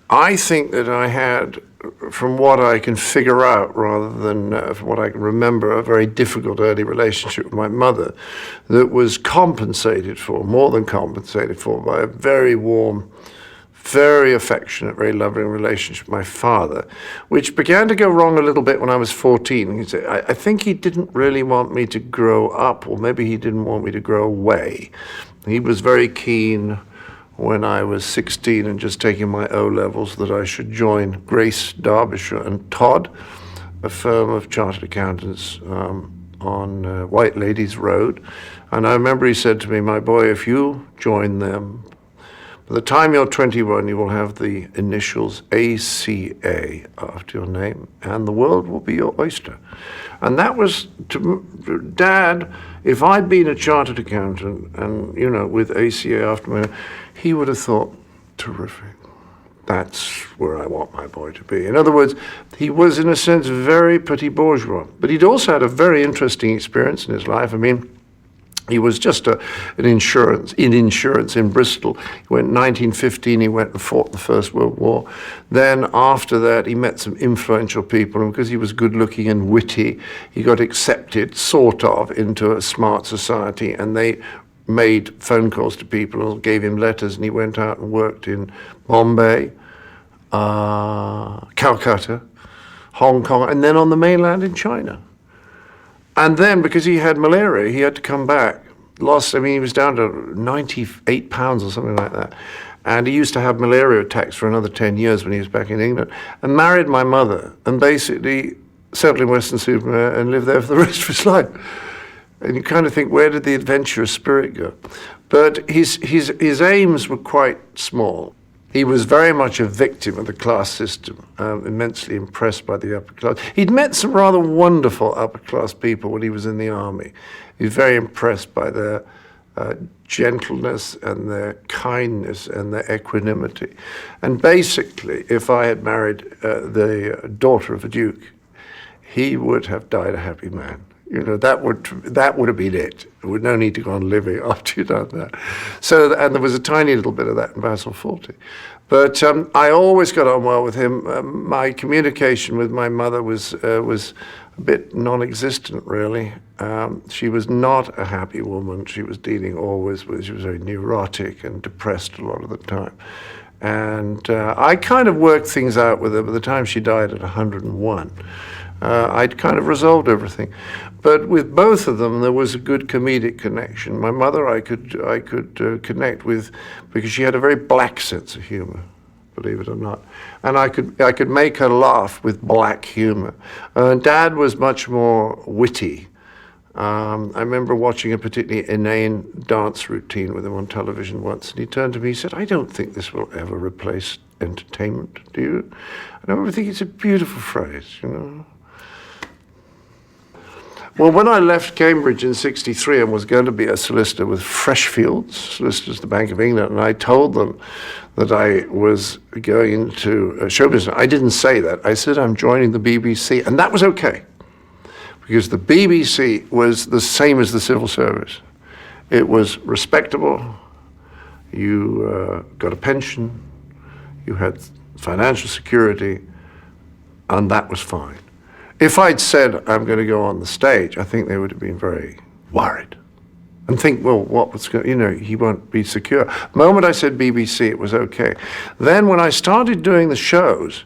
I think that I had, from what I can figure out rather than from what I can remember, a very difficult early relationship with my mother that was compensated for, more than compensated for, by a very warm, very affectionate, very loving relationship with my father, which began to go wrong a little bit when I was 14. I think he didn't really want me to grow up, or maybe he didn't want me to grow away. He was very keen when I was 16 and just taking my O-levels that I should join Grace, Derbyshire and Todd, a firm of chartered accountants on White Ladies Road. And I remember he said to me, "My boy, if you join them, by the time you're 21, you will have the initials ACA after your name, and the world will be your oyster." And that was, to Dad, if I'd been a chartered accountant and, with ACA after my name, he would have thought, terrific. That's where I want my boy to be. In other words, he was, in a sense, very petit bourgeois. But he'd also had a very interesting experience in his life. I mean, he was just in insurance in Bristol. He went in 1915, he went and fought the First World War. Then after that, he met some influential people, and because he was good looking and witty, he got accepted, sort of, into a smart society, and they made phone calls to people and gave him letters, and he went out and worked in Bombay, Calcutta, Hong Kong, and then on the mainland in China. And then, because he had malaria, he had to come back. He was down to 98 pounds or something like that. And he used to have malaria attacks for another 10 years when he was back in England, and married my mother, and basically settled in Weston-super-Mare and lived there for the rest of his life. And you kind of think, where did the adventurous spirit go? But his aims were quite small. He was very much a victim of the class system, immensely impressed by the upper class. He'd met some rather wonderful upper class people when he was in the army. He was very impressed by their gentleness and their kindness and their equanimity. And basically, if I had married the daughter of a duke, he would have died a happy man. That would have been it. There was no need to go on living after you'd done that. So, and there was a tiny little bit of that in Basil Fawlty. But I always got on well with him. My communication with my mother was a bit non-existent, really. She was not a happy woman. She was dealing always with, she was very neurotic and depressed a lot of the time. And I kind of worked things out with her by the time she died at 101. I'd kind of resolved everything. But with both of them, there was a good comedic connection. My mother I could connect with because she had a very black sense of humor, believe it or not. And I could make her laugh with black humor. Dad was much more witty. I remember watching a particularly inane dance routine with him on television once, and he turned to me and said, "I don't think this will ever replace entertainment, do you?" And I remember thinking, it's a beautiful phrase, Well, when I left Cambridge in '63 and was going to be a solicitor with Freshfields, solicitors, the Bank of England, and I told them that I was going into show business, I didn't say that. I said I'm joining the BBC, and that was okay, because the BBC was the same as the civil service. It was respectable. You got a pension. You had financial security, and that was fine. If I'd said I'm going to go on the stage, I think they would have been very worried and think, well, what's going, he won't be secure. The moment I said BBC, it was okay. Then when I started doing the shows,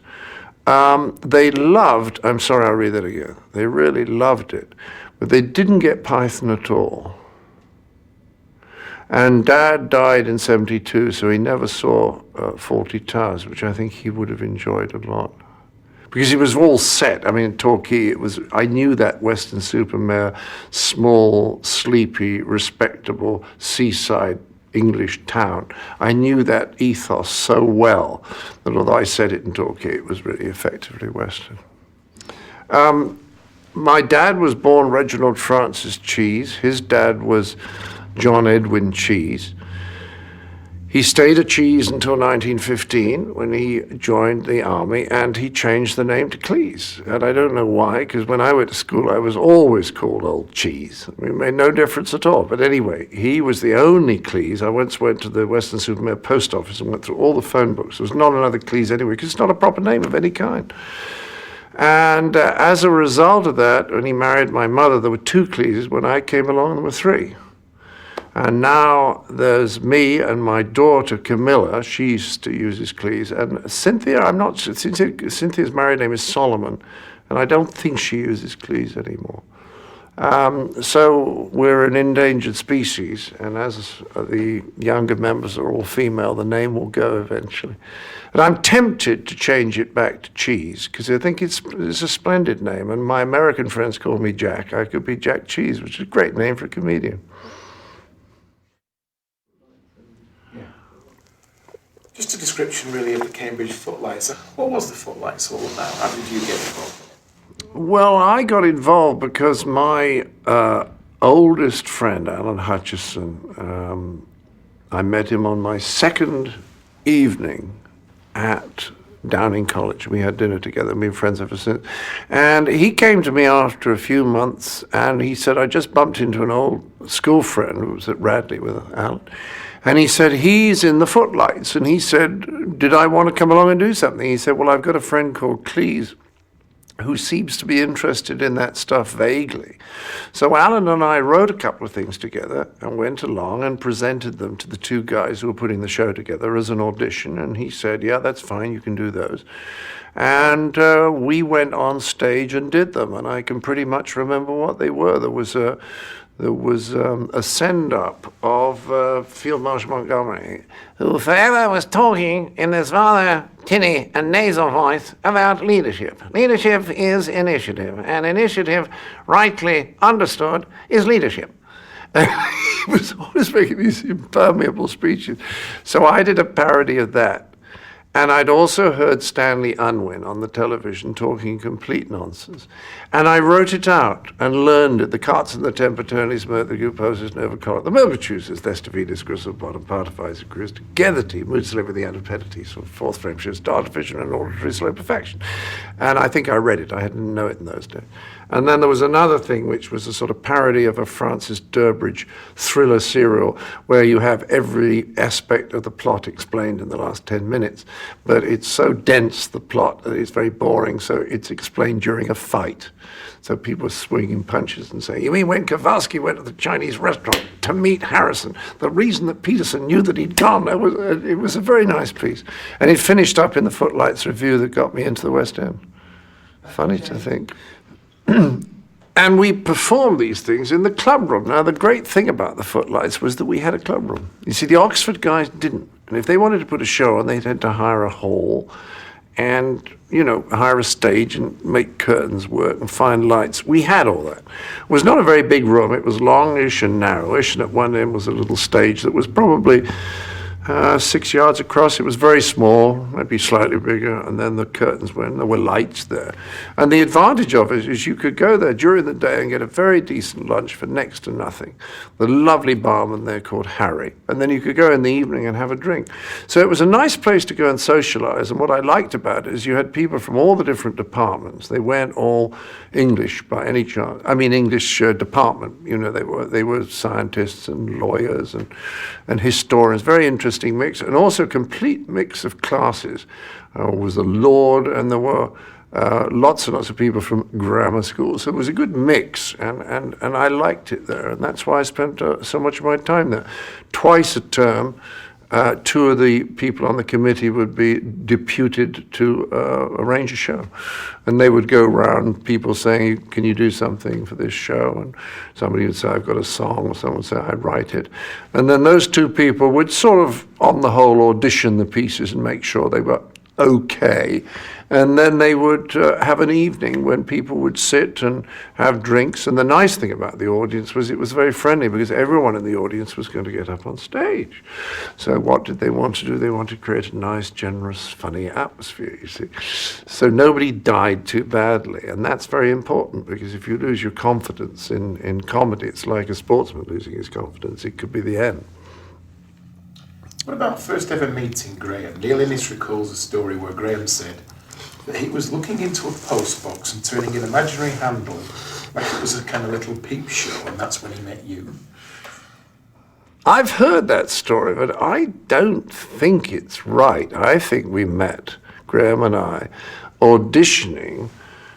they loved, I'm sorry, I'll read that again. They really loved it, but they didn't get Python at all. And Dad died in '72, so he never saw Fawlty Towers, which I think he would have enjoyed a lot. Because he was all set. I mean, in Torquay, I knew that Weston-super-Mare, small, sleepy, respectable, seaside English town. I knew that ethos so well that although I said it in Torquay, it was really effectively Western. My dad was born Reginald Francis Cheese. His dad was John Edwin Cheese. He stayed at Cheese until 1915 when he joined the army, and he changed the name to Cleese. And I don't know why, because when I went to school, I was always called Old Cheese. It made no difference at all. But anyway, he was the only Cleese. I once went to the Western-super-Mare post office and went through all the phone books. There was not another Cleese anywhere, because it's not a proper name of any kind. And as a result of that, when he married my mother, there were 2 Cleeses. When I came along, there were 3. And now there's me and my daughter Camilla. She used to use this Cleese. And Cynthia, I'm not sure. Cynthia's married name is Solomon, and I don't think she uses Cleese anymore. So we're an endangered species, and as the younger members are all female, the name will go eventually. And I'm tempted to change it back to Cheese, because I think it's a splendid name, and my American friends call me Jack. I could be Jack Cheese, which is a great name for a comedian. Just a description, really, of the Cambridge Footlights. What was the Footlights all about? How did you get involved? Well, I got involved because my oldest friend, Alan Hutchison, I met him on my second evening at Downing College. We had dinner together. We've been friends ever since. And he came to me after a few months, and he said, I just bumped into an old school friend who was at Radley with Alan. And he said, he's in the Footlights. And he said, did I want to come along and do something? He said, well, I've got a friend called Cleese who seems to be interested in that stuff vaguely. So Alan and I wrote a couple of things together and went along and presented them to the 2 guys who were putting the show together as an audition. And he said, yeah, that's fine, you can do those. And we went on stage and did them. And I can pretty much remember what they were. There was a send-up of Field Marshal Montgomery, who forever was talking in this rather tinny and nasal voice about leadership. Leadership is initiative, and initiative, rightly understood, is leadership. He was always making these impermeable speeches. So I did a parody of that. And I'd also heard Stanley Unwin on the television talking complete nonsense. And I wrote it out and learned it. The carts and the temperturnis, the guposes, novacolor, the multitudes, thestavidis, grisselbottom, partifies, gris, togetherty, mood with the antipedities, or 4th frame shifts, artificial and auditory slow perfection. And I think I read it. I didn't know it in those days. And then there was another thing, which was a sort of parody of a Francis Durbridge thriller serial, where you have every aspect of the plot explained in the last 10 minutes. But it's so dense, the plot, that it's very boring, so it's explained during a fight. So people are swinging punches and saying, you mean when Kowalski went to the Chinese restaurant to meet Harrison, the reason that Peterson knew that he'd gone, it was a very nice piece. And it finished up in the Footlights Review that got me into the West End. Funny to think. And we performed these things in the club room. Now, the great thing about the Footlights was that we had a club room. You see, the Oxford guys didn't. And if they wanted to put a show on, they'd had to hire a hall and, hire a stage and make curtains work and find lights. We had all that. It was not a very big room. It was longish and narrowish, and at one end was a little stage that was probably 6 yards across. It was very small, maybe slightly bigger, and then the curtains went, there were lights there. And the advantage of it is you could go there during the day and get a very decent lunch for next to nothing. The lovely barman there called Harry. And then you could go in the evening and have a drink. So it was a nice place to go and socialize. And what I liked about it is you had people from all the different departments. They weren't all English by any chance. I mean, English department. They were scientists and lawyers and historians. Very interesting mix, and also a complete mix of classes. Was the Lord, and there were lots and lots of people from grammar schools. So it was a good mix, and I liked it there, and that's why I spent so much of my time there. Twice a term, 2 of the people on the committee would be deputed to arrange a show. And they would go around, people saying, can you do something for this show? And somebody would say, I've got a song, or someone would say, I'd write it. And then those 2 people would sort of, on the whole, audition the pieces and make sure they were okay. And then they would have an evening when people would sit and have drinks. And the nice thing about the audience was it was very friendly, because everyone in the audience was going to get up on stage. So what did they want to do? They wanted to create a nice, generous, funny atmosphere, you see. So nobody died too badly. And that's very important, because if you lose your confidence in comedy, it's like a sportsman losing his confidence. It could be the end. What about first ever meeting Graham? Neil Innes recalls a story where Graham said that he was looking into a post box and turning an imaginary handle like it was a kind of little peep show, and that's when he met you. I've heard that story, but I don't think it's right. I think we met, Graham and I, auditioning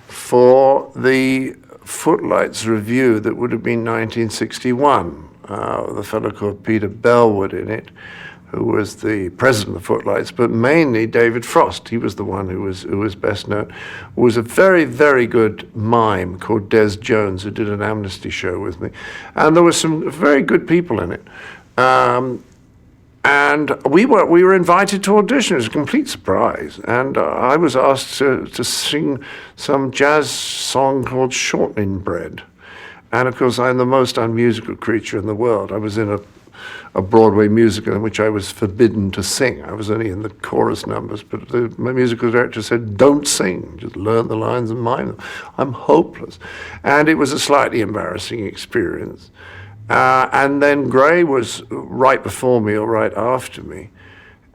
for the Footlights review that would have been 1961. The fellow called Peter Bellwood in it, who was the president of the Footlights, but mainly David Frost. He was the one who was best known. Was a very, very good mime called Des Jones, who did an Amnesty show with me. And there were some very good people in it. And we were invited to audition. It was a complete surprise. And I was asked to sing some jazz song called Shortening Bread. And of course, I'm the most unmusical creature in the world. I was in a Broadway musical in which I was forbidden to sing. I was only in the chorus numbers, but my musical director said, don't sing, just learn the lines and mime them. I'm hopeless. And it was a slightly embarrassing experience. And then Gray was right before me or right after me.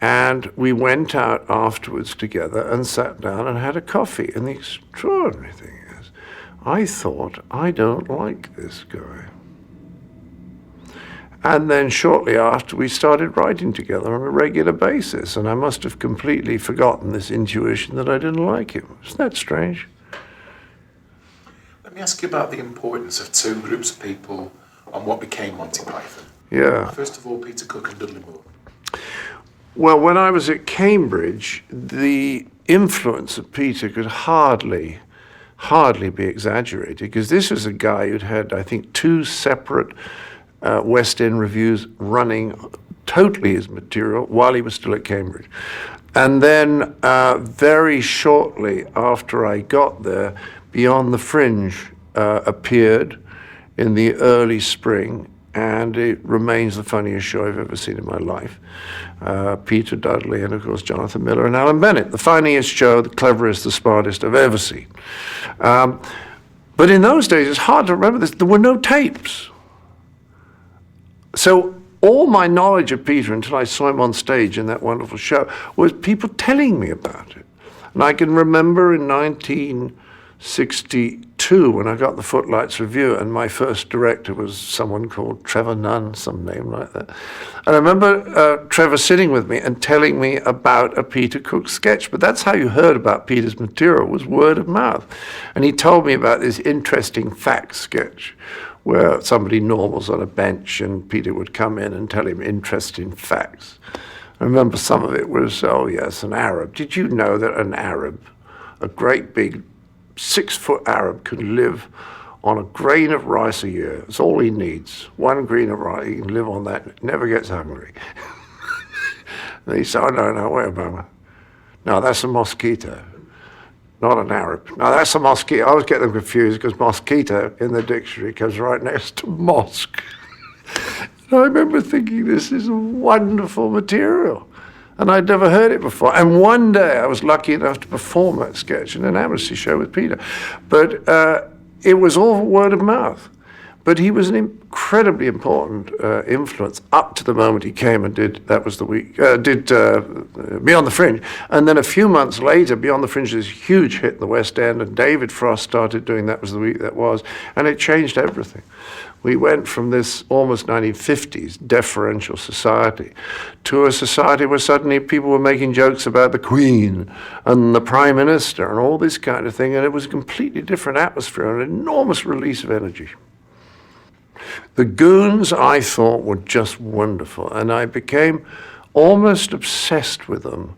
And we went out afterwards together and sat down and had a coffee. And the extraordinary thing is, I thought, I don't like this guy. And then shortly after, we started writing together on a regular basis. And I must have completely forgotten this intuition that I didn't like him. Isn't that strange? Let me ask you about the importance of two groups of people on what became Monty Python. Yeah. First of all, Peter Cook and Dudley Moore. Well, when I was at Cambridge, the influence of Peter could hardly be exaggerated, because this was a guy who'd had, I think, 2 separate West End reviews running totally his material while he was still at Cambridge. And then very shortly after I got there, Beyond the Fringe appeared in the early spring, and it remains the funniest show I've ever seen in my life. Peter Dudley and, of course, Jonathan Miller and Alan Bennett. The funniest show, the cleverest, the smartest I've ever seen. But in those days, it's hard to remember this, there were no tapes. So all my knowledge of Peter until I saw him on stage in that wonderful show was people telling me about it. And I can remember in 1962 when I got the Footlights review, and my first director was someone called Trevor Nunn, some name like that. And I remember Trevor sitting with me and telling me about a Peter Cook sketch. But that's how you heard about Peter's material, was word of mouth. And he told me about this interesting fact sketch where somebody normal's on a bench and Peter would come in and tell him interesting facts. I remember some of it was, oh yes, an Arab. Did you know that an Arab, a great big 6-foot Arab, can live on a grain of rice a year? That's all he needs. 1 grain of rice, he can live on that, never gets hungry. And he said, oh no, wait a moment. No, that's a mosquito. Not an Arab. No, that's a mosquito. I always get them confused because mosquito in the dictionary comes right next to mosque. And I remember thinking, this is wonderful material. And I'd never heard it before. And one day I was lucky enough to perform that sketch in an Amnesty show with Peter. But it was all word of mouth. But he was an incredibly important influence up to the moment he came and did Beyond the Fringe. And then a few months later, Beyond the Fringe was a huge hit in the West End, and David Frost started doing That Was the Week That Was, and it changed everything. We went from this almost 1950s deferential society to a society where suddenly people were making jokes about the Queen and the Prime Minister and all this kind of thing, and it was a completely different atmosphere, an enormous release of energy. The Goons, I thought, were just wonderful, and I became almost obsessed with them.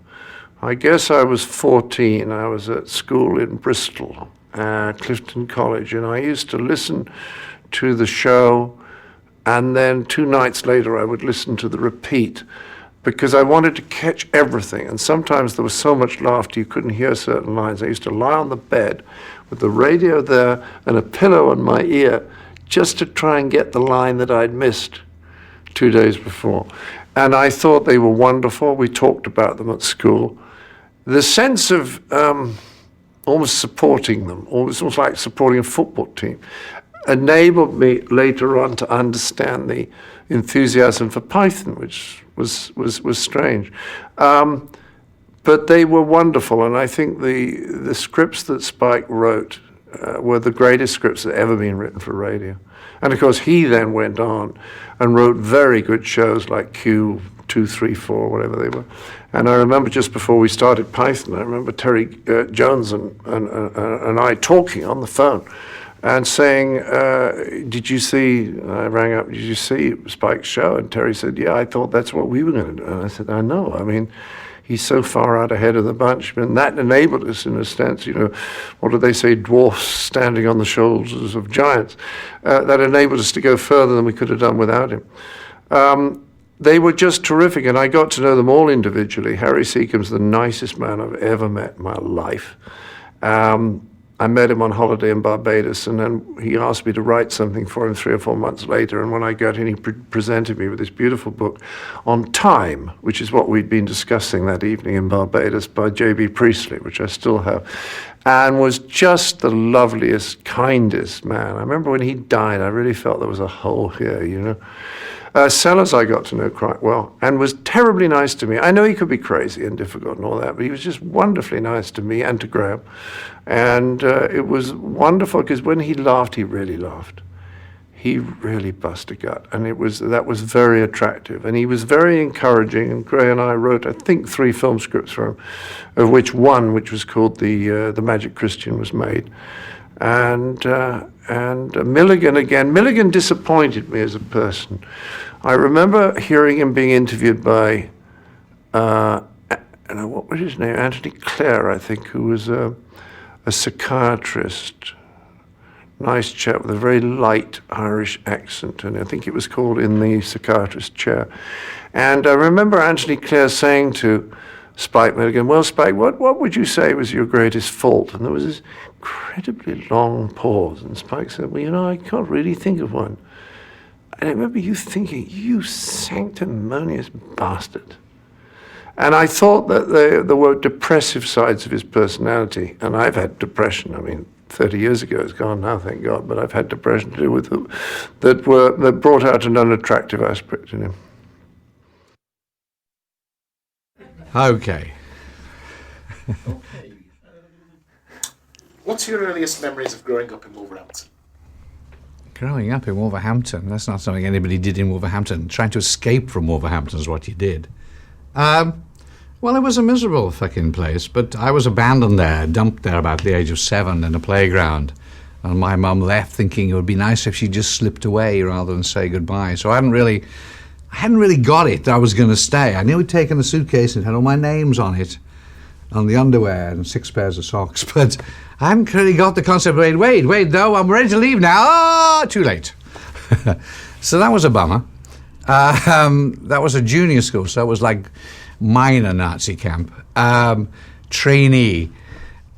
I guess I was 14. I was at school in Bristol, Clifton College, and I used to listen to the show, and then 2 nights later I would listen to the repeat, because I wanted to catch everything. And sometimes there was so much laughter you couldn't hear certain lines. I used to lie on the bed with the radio there and a pillow on my ear, just to try and get the line that I'd missed 2 days before. And I thought they were wonderful. We talked about them at school. The sense of almost supporting them, almost like supporting a football team, enabled me later on to understand the enthusiasm for Python, which was strange. But they were wonderful, and I think the scripts that Spike wrote were the greatest scripts that ever been written for radio. And of course, he then went on and wrote very good shows like Q234, whatever they were. And I remember just before we started Python, I remember Terry Jones and I talking on the phone and saying, did you see, I rang up, did you see Spike's show? And Terry said, yeah, I thought that's what we were going to do. And I said, I know. I mean, he's so far out ahead of the bunch. And that enabled us, in a sense, what do they say, dwarfs standing on the shoulders of giants. That enabled us to go further than we could have done without him. They were just terrific, and I got to know them all individually. Harry Seacombe's the nicest man I've ever met in my life. I met him on holiday in Barbados, and then he asked me to write something for him 3 or 4 months later, and when I got in, he presented me with this beautiful book on time, which is what we'd been discussing that evening in Barbados, by J.B. Priestley, which I still have, and was just the loveliest, kindest man. I remember when he died, I really felt there was a hole here, Sellers I got to know quite well, and was terribly nice to me. I know he could be crazy and difficult and all that, but he was just wonderfully nice to me and to Graham. And it was wonderful, because when he laughed, he really laughed. He really bust a gut, and that was very attractive. And he was very encouraging, and Gray and I wrote, I think, 3 film scripts for him, of which one, which was called The Magic Christian, was made. And Milligan again. Milligan disappointed me as a person. I remember hearing him being interviewed by, what was his name? Anthony Clare, I think, who was a psychiatrist. Nice chap with a very light Irish accent, and I think it was called In the Psychiatrist Chair. And I remember Anthony Clare saying to Spike Milligan, well, Spike, what would you say was your greatest fault? And there was this incredibly long pause, and Spike said, well, I can't really think of one. And I remember you thinking, you sanctimonious bastard. And I thought that there were depressive sides of his personality, and I've had depression. 30 years ago, it's gone now, thank God, but I've had depression to do with them that brought out an unattractive aspect in him. Okay. What's your earliest memories of growing up in Wolverhampton? Growing up in Wolverhampton, that's not something anybody did in Wolverhampton. Trying to escape from Wolverhampton is what you did. Well, it was a miserable fucking place, but I was abandoned there, dumped there about the age of 7 in a playground. And my mum left thinking it would be nice if she just slipped away rather than say goodbye. So I hadn't really got it that I was going to stay. I knew I'd taken the suitcase and had all my names on it, on the underwear and 6 pairs of socks, but I hadn't really got the concept, wait, though, I'm ready to leave now. Oh, too late. So that was a bummer. That was a junior school, so it was like minor Nazi camp, trainee.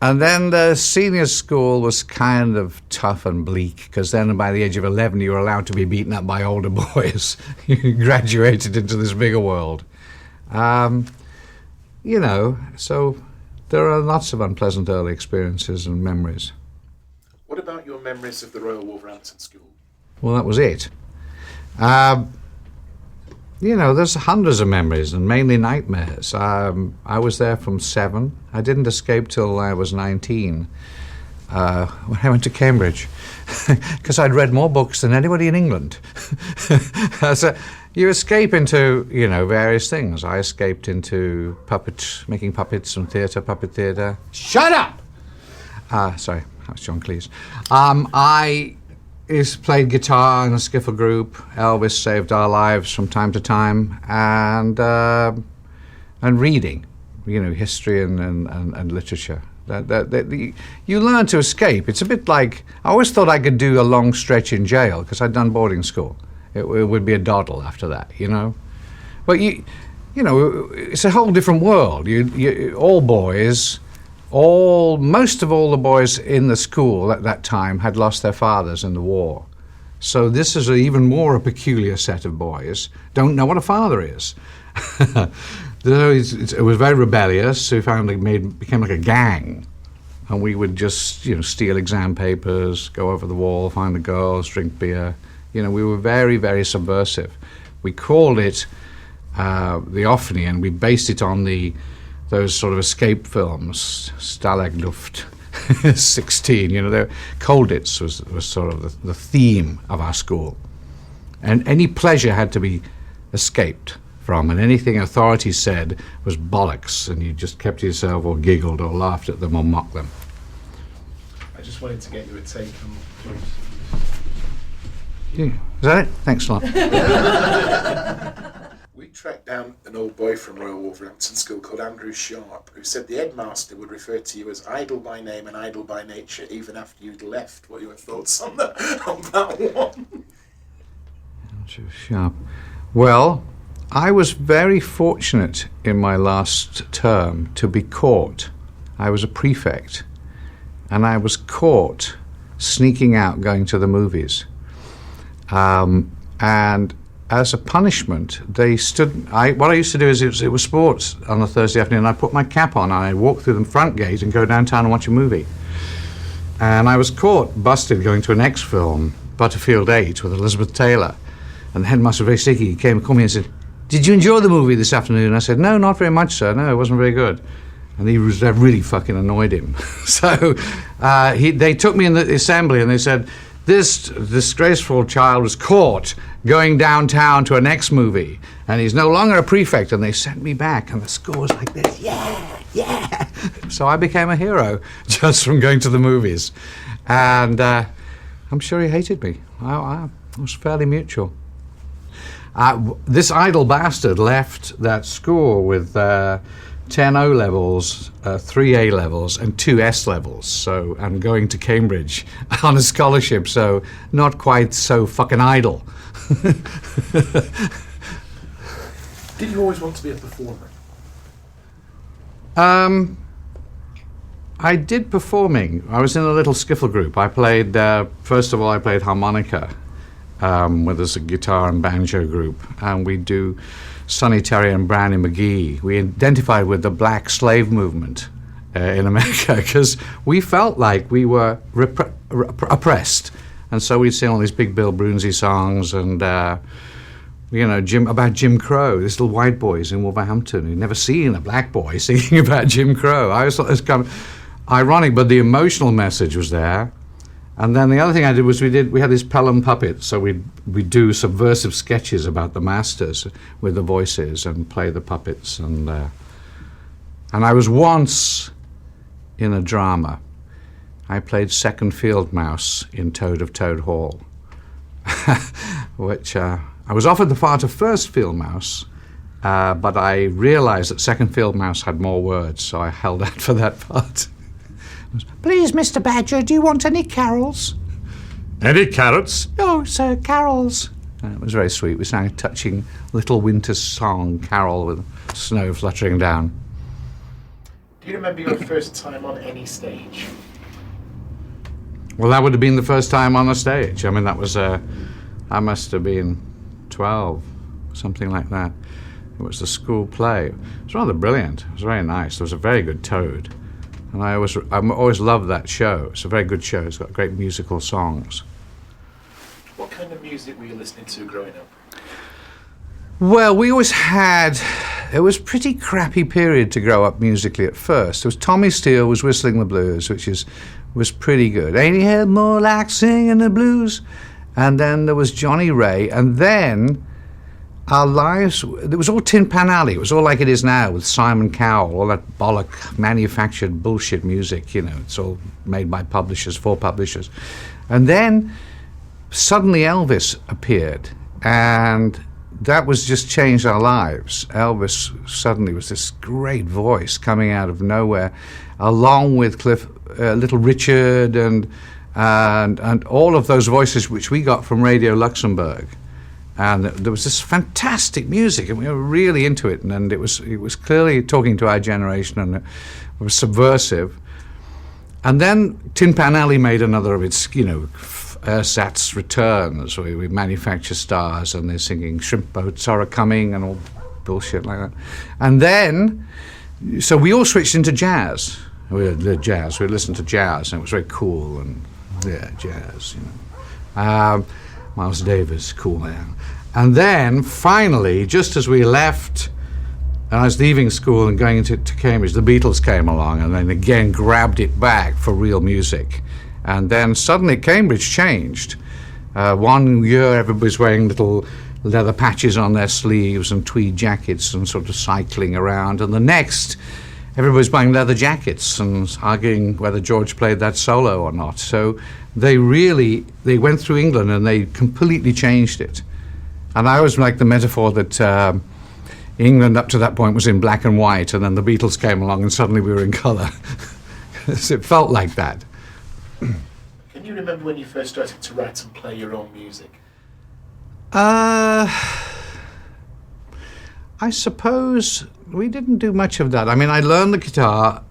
And then the senior school was kind of tough and bleak, because then by the age of 11 you were allowed to be beaten up by older boys. You graduated into this bigger world. So there are lots of unpleasant early experiences and memories. What about your memories of the Royal Wolverhampton School? Well, that was it. There's hundreds of memories and mainly nightmares. I was there from 7. I didn't escape till I was 19 when I went to Cambridge, because I'd read more books than anybody in England. So you escape into, various things. I escaped into making puppets and puppet theatre. Shut up! Sorry, that was John Cleese. I played guitar in a skiffle group. Elvis saved our lives from time to time, and reading, history and literature. You learn to escape. It's a bit like, I always thought I could do a long stretch in jail because I'd done boarding school. It would be a doddle after that, But it's a whole different world. All boys. Most of all the boys in the school at that time had lost their fathers in the war. So this is even more a peculiar set of boys. Don't know what a father is. It was very rebellious, so we found it became like a gang. And we would just, steal exam papers, go over the wall, find the girls, drink beer. We were very, very subversive. We called it the Offany, and we based it on those sort of escape films, Stalagluft, 16. Colditz was sort of the theme of our school, and any pleasure had to be escaped from, and anything authorities said was bollocks, and you just kept to yourself or giggled or laughed at them or mocked them. I just wanted to get you a take on Cleese. Yeah. Is that it? Thanks a lot. We tracked down an old boy from Royal Wolverhampton School called Andrew Sharp, who said the headmaster would refer to you as idle by name and idle by nature even after you'd left. What are your thoughts on that one? Andrew Sharp. Well, I was very fortunate in my last term to be caught. I was a prefect, and I was caught sneaking out going to the movies. And as a punishment, they stood. What I used to do is it was sports on a Thursday afternoon. I put my cap on and I'd walk through the front gate and go downtown and watch a movie. And I was caught, busted, going to an X film, Butterfield 8, with Elizabeth Taylor. And the headmaster, very sticky, he came and called me and said, "Did you enjoy the movie this afternoon?" And I said, "No, not very much, sir. No, it wasn't very good." And that really fucking annoyed him. So they took me in the assembly and they said, "This disgraceful child was caught going downtown to a next movie, and he's no longer a prefect." And they sent me back, and the school was like this, yeah. So I became a hero just from going to the movies. And I'm sure he hated me. It was fairly mutual. This idle bastard left that school with 10 O levels, 3 A levels, and 2 S levels. So I'm going to Cambridge on a scholarship, so not quite so fucking idle. Did you always want to be a performer? I did performing. I was in a little skiffle group. I played, first of all, I played harmonica with us a guitar and banjo group, and we do Sonny Terry and Brownie McGee. We identified with the black slave movement in America because we felt like we were oppressed, and so we'd sing all these big Bill Brunsey songs and about Jim Crow, these little white boys in Wolverhampton who'd never seen a black boy singing about Jim Crow. I always thought it was kind of ironic, but the emotional message was there. And then the other thing I did was we had these Palin puppets, so we'd do subversive sketches about the masters with the voices and play the puppets. And I was once in a drama. I played second field mouse in Toad of Toad Hall, which I was offered the part of first field mouse, but I realized that second field mouse had more words, so I held out for that part. "Please, Mr. Badger, do you want any carols?" "Any carrots?" "No, sir, carols." And it was very sweet. We sang a touching little winter song, carol, with snow fluttering down. Do you remember your first time on any stage? Well, that would have been the first time on a stage. I mean, that was, I must have been 12, something like that. It was the school play. It was rather brilliant. It was very nice. There was a very good Toad. And I always loved that show. It's a very good show. It's got great musical songs. What kind of music were you listening to growing up? Well, we always had... It was a pretty crappy period to grow up musically at first. There was Tommy Steele was Whistling the Blues, which was pretty good. Ain't he had more like singing the blues? And then there was Johnny Ray. And then... our lives, it was all Tin Pan Alley. It was all like it is now with Simon Cowell, all that bollock manufactured bullshit music, it's all made by publishers, for publishers. And then suddenly Elvis appeared, and that was just changed our lives. Elvis suddenly was this great voice coming out of nowhere, along with Little Richard and all of those voices which we got from Radio Luxembourg. And there was this fantastic music, and we were really into it. And it was clearly talking to our generation, and it was subversive. And then Tin Pan Alley made another of its, ersatz returns, where we manufacture stars, and they're singing "Shrimp Boats Are A-Coming" and all bullshit like that. And then, so we all switched into jazz. We listened to jazz, and it was very cool, and jazz, Miles Davis, cool man. And then, finally, just as we left, and I was leaving school and going to Cambridge, the Beatles came along and then again grabbed it back for real music. And then suddenly Cambridge changed. 1 year everybody's wearing little leather patches on their sleeves and tweed jackets and sort of cycling around. And the next, everybody's buying leather jackets and arguing whether George played that solo or not. So they went through England and they completely changed it. And I always like the metaphor that England up to that point was in black and white, and then the Beatles came along and suddenly we were in colour. It felt like that. Can you remember when you first started to write and play your own music? I suppose we didn't do much of that. I mean, I learned the guitar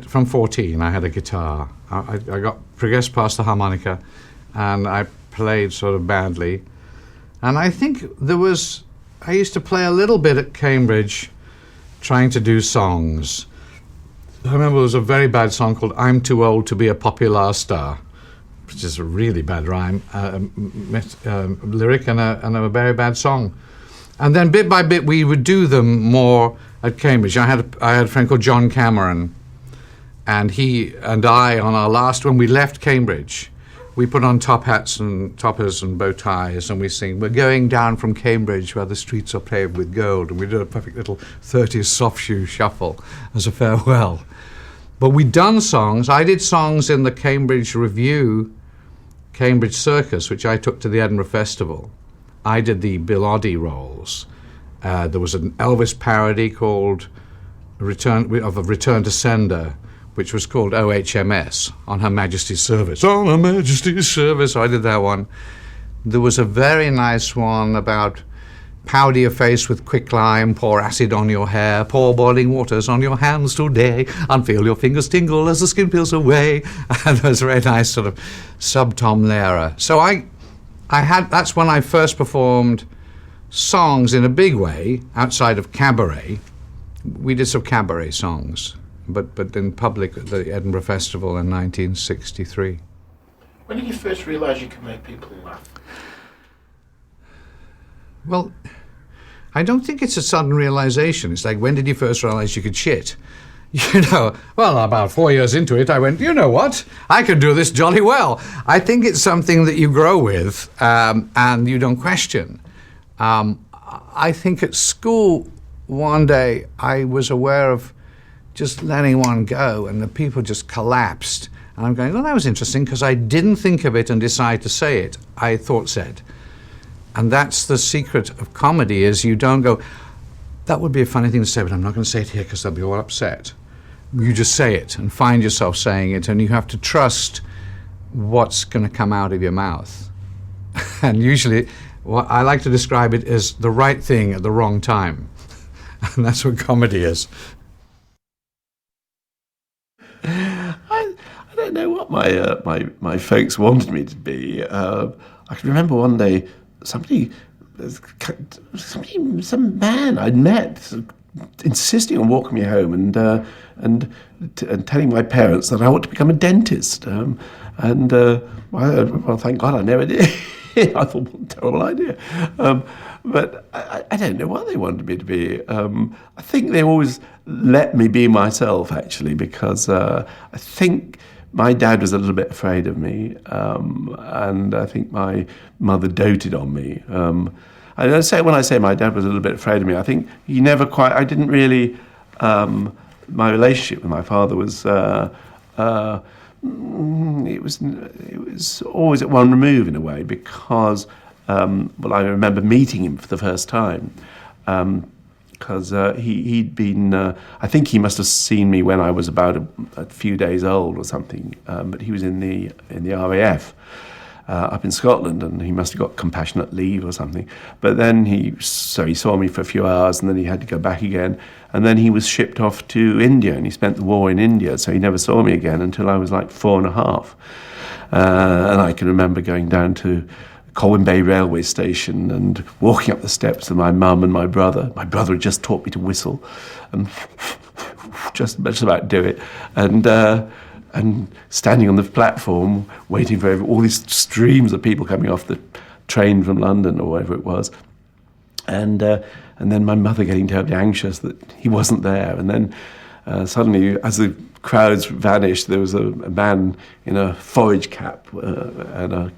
from 14. I had a guitar. I progressed past the harmonica, and I played sort of badly. And I think I used to play a little bit at Cambridge, trying to do songs. I remember there was a very bad song called I'm Too Old to Be a Popular Star, which is a really bad rhyme, lyric and a very bad song. And then bit by bit we would do them more at Cambridge. I had a friend called John Cameron, and he and I, on our last, when we left Cambridge, we put on top hats and toppers and bow ties, and we sing, "We're going down from Cambridge where the streets are paved with gold." And we did a perfect little 30s soft shoe shuffle as a farewell. But we'd done songs. I did songs in the Cambridge Review, Cambridge Circus, which I took to the Edinburgh Festival. I did the Bill Oddie roles. There was an Elvis parody called Return to Sender, which was called OHMS, On Her Majesty's Service. On Her Majesty's Service. So I did that one. There was a very nice one about powder your face with quicklime, pour acid on your hair, pour boiling waters on your hands today, and feel your fingers tingle as the skin peels away. And there was a very nice sort of sub-Tom Lehrer. So that's when I first performed songs in a big way outside of cabaret. We did some cabaret songs, but in public at the Edinburgh Festival in 1963. When did you first realise you could make people laugh? Well, I don't think it's a sudden realization. It's like, when did you first realize you could shit? You know, well, about 4 years into it, I went, you know what? I can do this jolly well. I think it's something that you grow with and you don't question. I think at school one day I was aware of just letting one go and the people just collapsed. And I'm going, well, that was interesting because I didn't think of it and decide to say it. I thought said. And that's the secret of comedy, is you don't go, that would be a funny thing to say, but I'm not going to say it here because they'll be all upset. You just say it and find yourself saying it, and you have to trust what's going to come out of your mouth. And usually, I like to describe it as the right thing at the wrong time. And that's what comedy is. I don't know what my folks wanted me to be. I can remember one day some man I'd met insisting on walking me home and telling my parents that I ought to become a dentist. Well, thank God I never did. I thought, what a terrible idea. But I don't know what they wanted me to be. I think they always let me be myself, actually, because I think my dad was a little bit afraid of me, and I think my mother doted on me. When I say my dad was a little bit afraid of me, I think he never quite. I didn't really. My relationship with my father was. It was always at one remove in a way, because I remember meeting him for the first time. Because he'd been, I think he must have seen me when I was about a few days old or something, but he was in the RAF up in Scotland, and he must have got compassionate leave or something. But then he saw me for a few hours, and then he had to go back again, and then he was shipped off to India, and he spent the war in India, so he never saw me again until I was like 4.5. And I can remember going down to Colwyn Bay railway station and walking up the steps with my mum and my brother. My brother had just taught me to whistle and just about do it. And standing on the platform waiting for all these streams of people coming off the train from London or wherever it was. and then my mother getting terribly anxious that he wasn't there, and then suddenly, as the crowds vanished, there was a man in a forage cap and a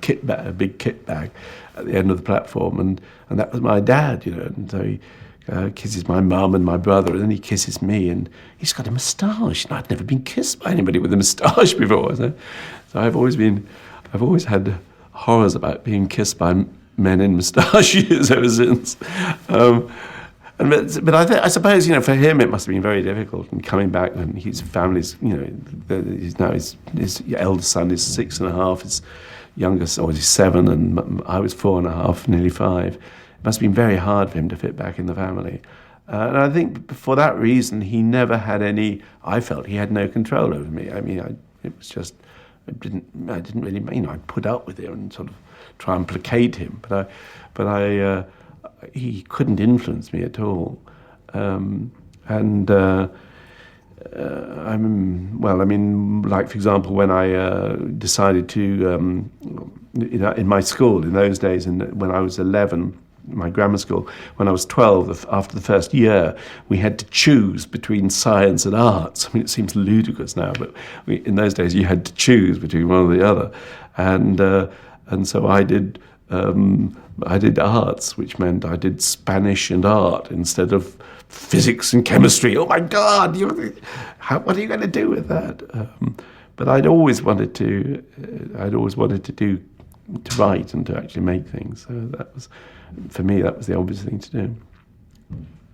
big kit bag at the end of the platform, and that was my dad, and so he kisses my mum and my brother, and then he kisses me, and he's got a moustache. I'd never been kissed by anybody with a moustache before, so I've always had horrors about being kissed by men in moustaches ever since. But I suppose, for him it must have been very difficult, and coming back when his family's, his eldest son is 6.5, his youngest, or he's 7, and I was 4.5, nearly 5. It must have been very hard for him to fit back in the family. And I think for that reason, he never had I felt he had no control over me. I mean, it was just, I didn't really, I'd put up with it and sort of try and placate him, but he couldn't influence me at all. Like, for example, when I decided to, in my school in those days, when I was 11, my grammar school, when I was 12, after the first year, we had to choose between science and arts. I mean, it seems ludicrous now, but in those days you had to choose between one or the other. And so I did arts, which meant I did Spanish and art instead of physics and chemistry. Oh my God! What are you going to do with that? But I'd always wanted to write and to actually make things. So that was, for me, that was the obvious thing to do.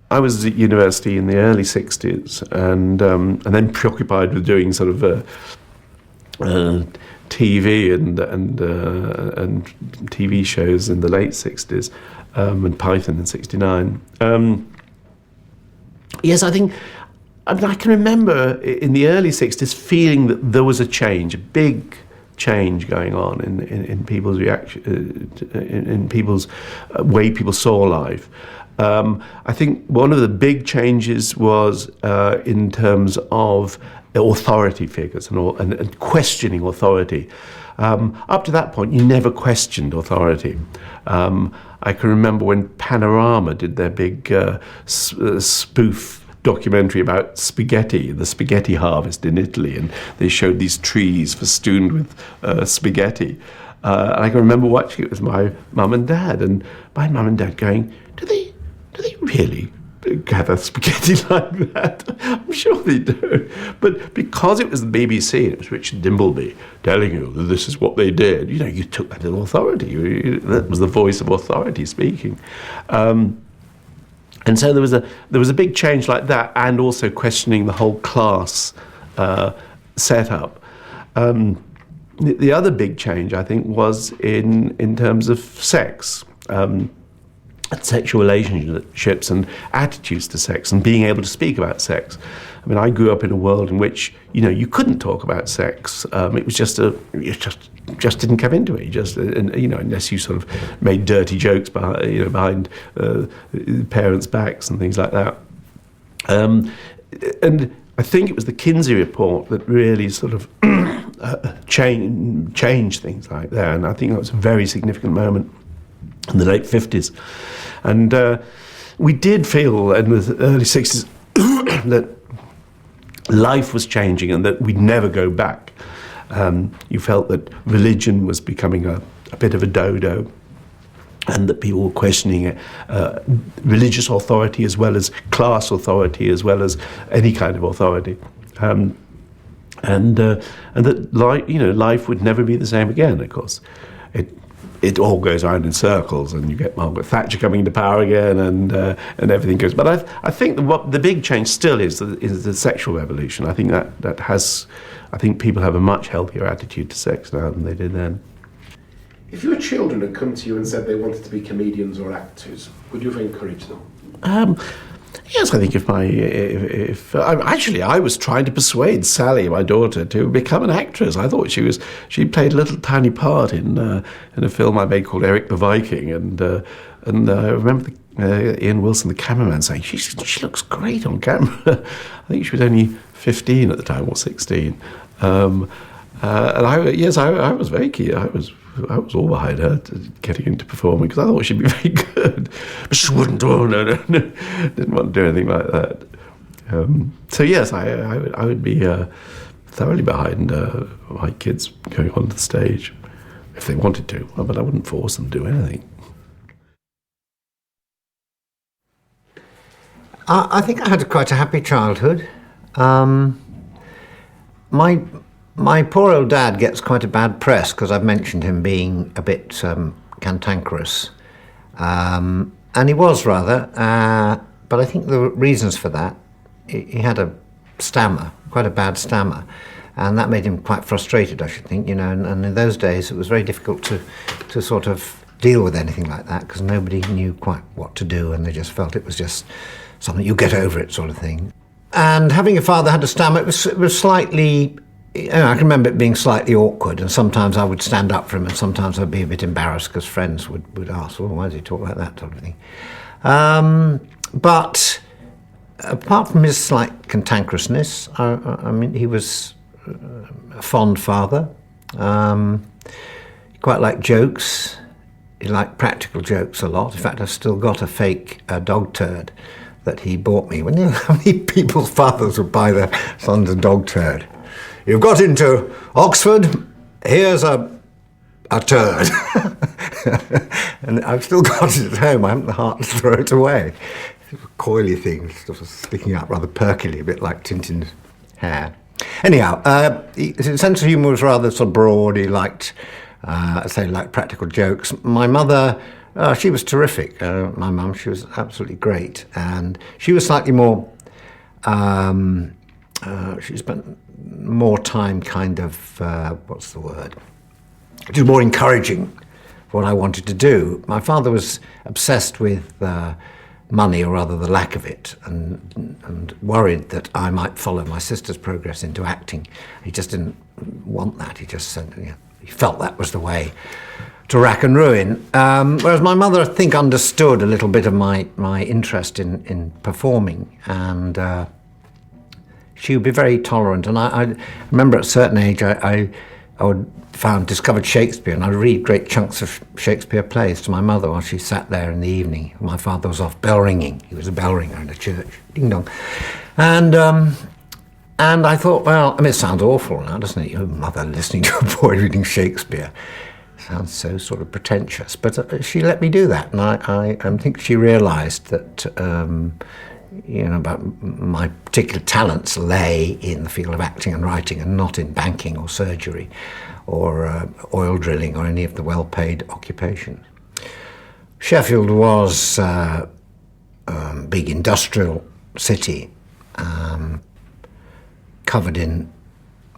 I was at university in the early 60s, and then preoccupied with doing sort of TV and TV shows in the late 60s, and Python in 69. Yes, I can remember in the early 60s feeling that there was a big change going on in people's reaction, in people's way people saw life. I think one of the big changes was in terms of authority figures and questioning authority. Up to that point, you never questioned authority. I can remember when Panorama did their big spoof documentary about spaghetti, the spaghetti harvest in Italy, and they showed these trees festooned with spaghetti. And I can remember watching it with my mum and dad, and my mum and dad going, do they really gather spaghetti like that? I'm sure they do. But because it was the BBC, and it was Richard Dimbleby telling you that this is what they did, you took that little authority. That was the voice of authority speaking. And so there was a big change like that, and also questioning the whole class setup. The other big change, I think, was in terms of sex. Sexual relationships and attitudes to sex, and being able to speak about sex. I mean, I grew up in a world in which you couldn't talk about sex. It was just just didn't come into it. Unless you sort of made dirty jokes behind parents' backs and things like that. And I think it was the Kinsey report that really sort of changed things like that. And I think that was a very significant moment in the late 50s. And we did feel in the early 60s that life was changing and that we'd never go back. You felt that religion was becoming a bit of a dodo, and that people were questioning religious authority as well as class authority, as well as any kind of authority. And that life would never be the same again, of course. It all goes around in circles, and you get Margaret Thatcher coming into power again, and everything goes. But I think what the big change still is the sexual revolution. I think I think people have a much healthier attitude to sex now than they did then. If your children had come to you and said they wanted to be comedians or actors, would you have encouraged them? Yes, I think I was trying to persuade Sally, my daughter, to become an actress. I thought she played a little tiny part in a film I made called Eric the Viking, and I remember Ian Wilson, the cameraman, saying she looks great on camera. I think she was only 15 at the time, or 16, and I was very keen. I was I was all behind her getting into performing because I thought she'd be very good. But she wouldn't do it. No. Didn't want to do anything like that. So yes, I would be thoroughly behind my kids going onto the stage if they wanted to, but I wouldn't force them to do anything. I think I had quite a happy childhood. My poor old dad gets quite a bad press because I've mentioned him being a bit cantankerous, and he was rather. But I think the reasons for that, he had a stammer, quite a bad stammer, and that made him quite frustrated, I should think. And in those days it was very difficult to sort of deal with anything like that because nobody knew quite what to do, and they just felt it was just something you get over it sort of thing. And having a father who had a stammer, it was slightly. I can remember it being slightly awkward, and sometimes I would stand up for him, and sometimes I'd be a bit embarrassed because friends would ask, "Well, why does he talk like that?" sort of thing. But apart from his slight cantankerousness, I mean, he was a fond father. He quite liked jokes. He liked practical jokes a lot. In fact, I've still got a fake dog turd that he bought me. When you know how many people's fathers would buy their sons a dog turd? You've got into Oxford, here's a turd. And I've still got it at home. I haven't the heart to throw it away. It's a coily thing, sort of sticking out rather perkily, a bit like Tintin's hair. Anyhow, his sense of humour was rather sort of broad. He liked, liked practical jokes. My mother, she was terrific. My mum, she was absolutely great. And she was slightly more, she spent more time kind of, what's the word? Just more encouraging for what I wanted to do. My father was obsessed with money, or rather the lack of it, and worried that I might follow my sister's progress into acting. He just didn't want that. He just said, he felt that was the way to rack and ruin. Whereas my mother, I think, understood a little bit of my interest in performing, and she would be very tolerant. And I remember at a certain age, I would discovered Shakespeare, and I'd read great chunks of Shakespeare plays to my mother while she sat there in the evening. My father was off bell ringing. He was a bell ringer in a church. Ding dong. And I thought, well, I mean, it sounds awful now, doesn't it? Your mother listening to a boy reading Shakespeare. Sounds so sort of pretentious. But she let me do that, and I think she realised that about my particular talents lay in the field of acting and writing, and not in banking or surgery or oil drilling or any of the well-paid occupations. Sheffield was a big industrial city, covered in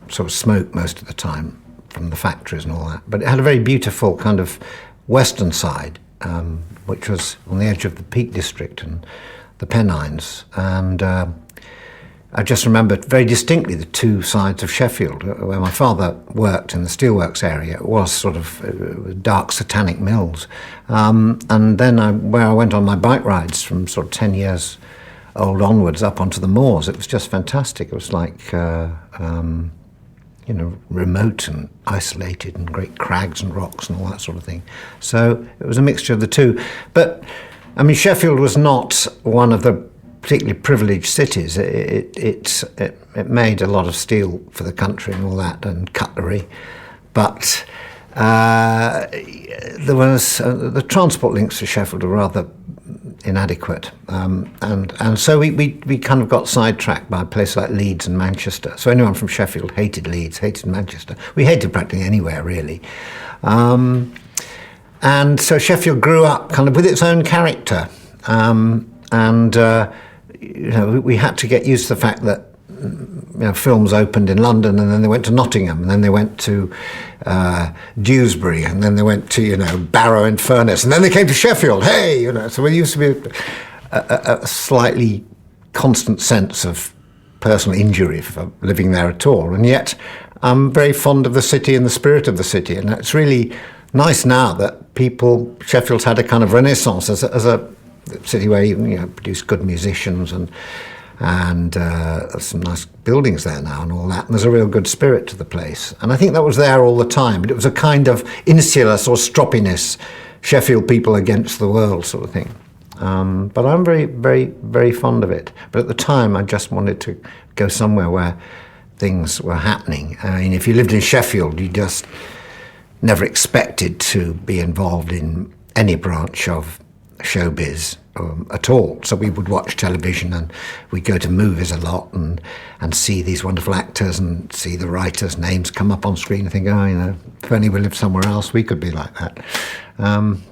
sort of smoke most of the time from the factories and all that, but it had a very beautiful kind of western side, which was on the edge of the Peak District and the Pennines, and I just remember very distinctly the two sides of Sheffield. Where my father worked in the steelworks area, it was sort of dark satanic mills, and then where I went on my bike rides from sort of 10 years old onwards up onto the moors, it was just fantastic. It was like remote and isolated, and great crags and rocks and all that sort of thing. So it was a mixture of the two, but I mean, Sheffield was not one of the particularly privileged cities. It made a lot of steel for the country and all that, and cutlery, but there was the transport links to Sheffield were rather inadequate, and so we kind of got sidetracked by places like Leeds and Manchester. So anyone from Sheffield hated Leeds, hated Manchester. We hated practically anywhere really. And so Sheffield grew up kind of with its own character, we had to get used to the fact that films opened in London, and then they went to Nottingham, and then they went to Dewsbury, and then they went to Barrow and Furness, and then they came to Sheffield. Hey, so there used to be a slightly constant sense of personal injury for living there at all, and yet I'm very fond of the city and the spirit of the city, and it's really nice now that Sheffield's had a kind of renaissance as a city where you produce good musicians, and and there's some nice buildings there now and all that, and there's a real good spirit to the place. And I think that was there all the time, but it was a kind of insular sort of stroppiness, Sheffield people against the world sort of thing. But I'm very, very, very fond of it. But at the time, I just wanted to go somewhere where things were happening. I mean, if you lived in Sheffield, you just never expected to be involved in any branch of showbiz at all. So we would watch television and we'd go to movies a lot and see these wonderful actors and see the writers' names come up on screen and think, oh, you know, if only we lived somewhere else, we could be like that.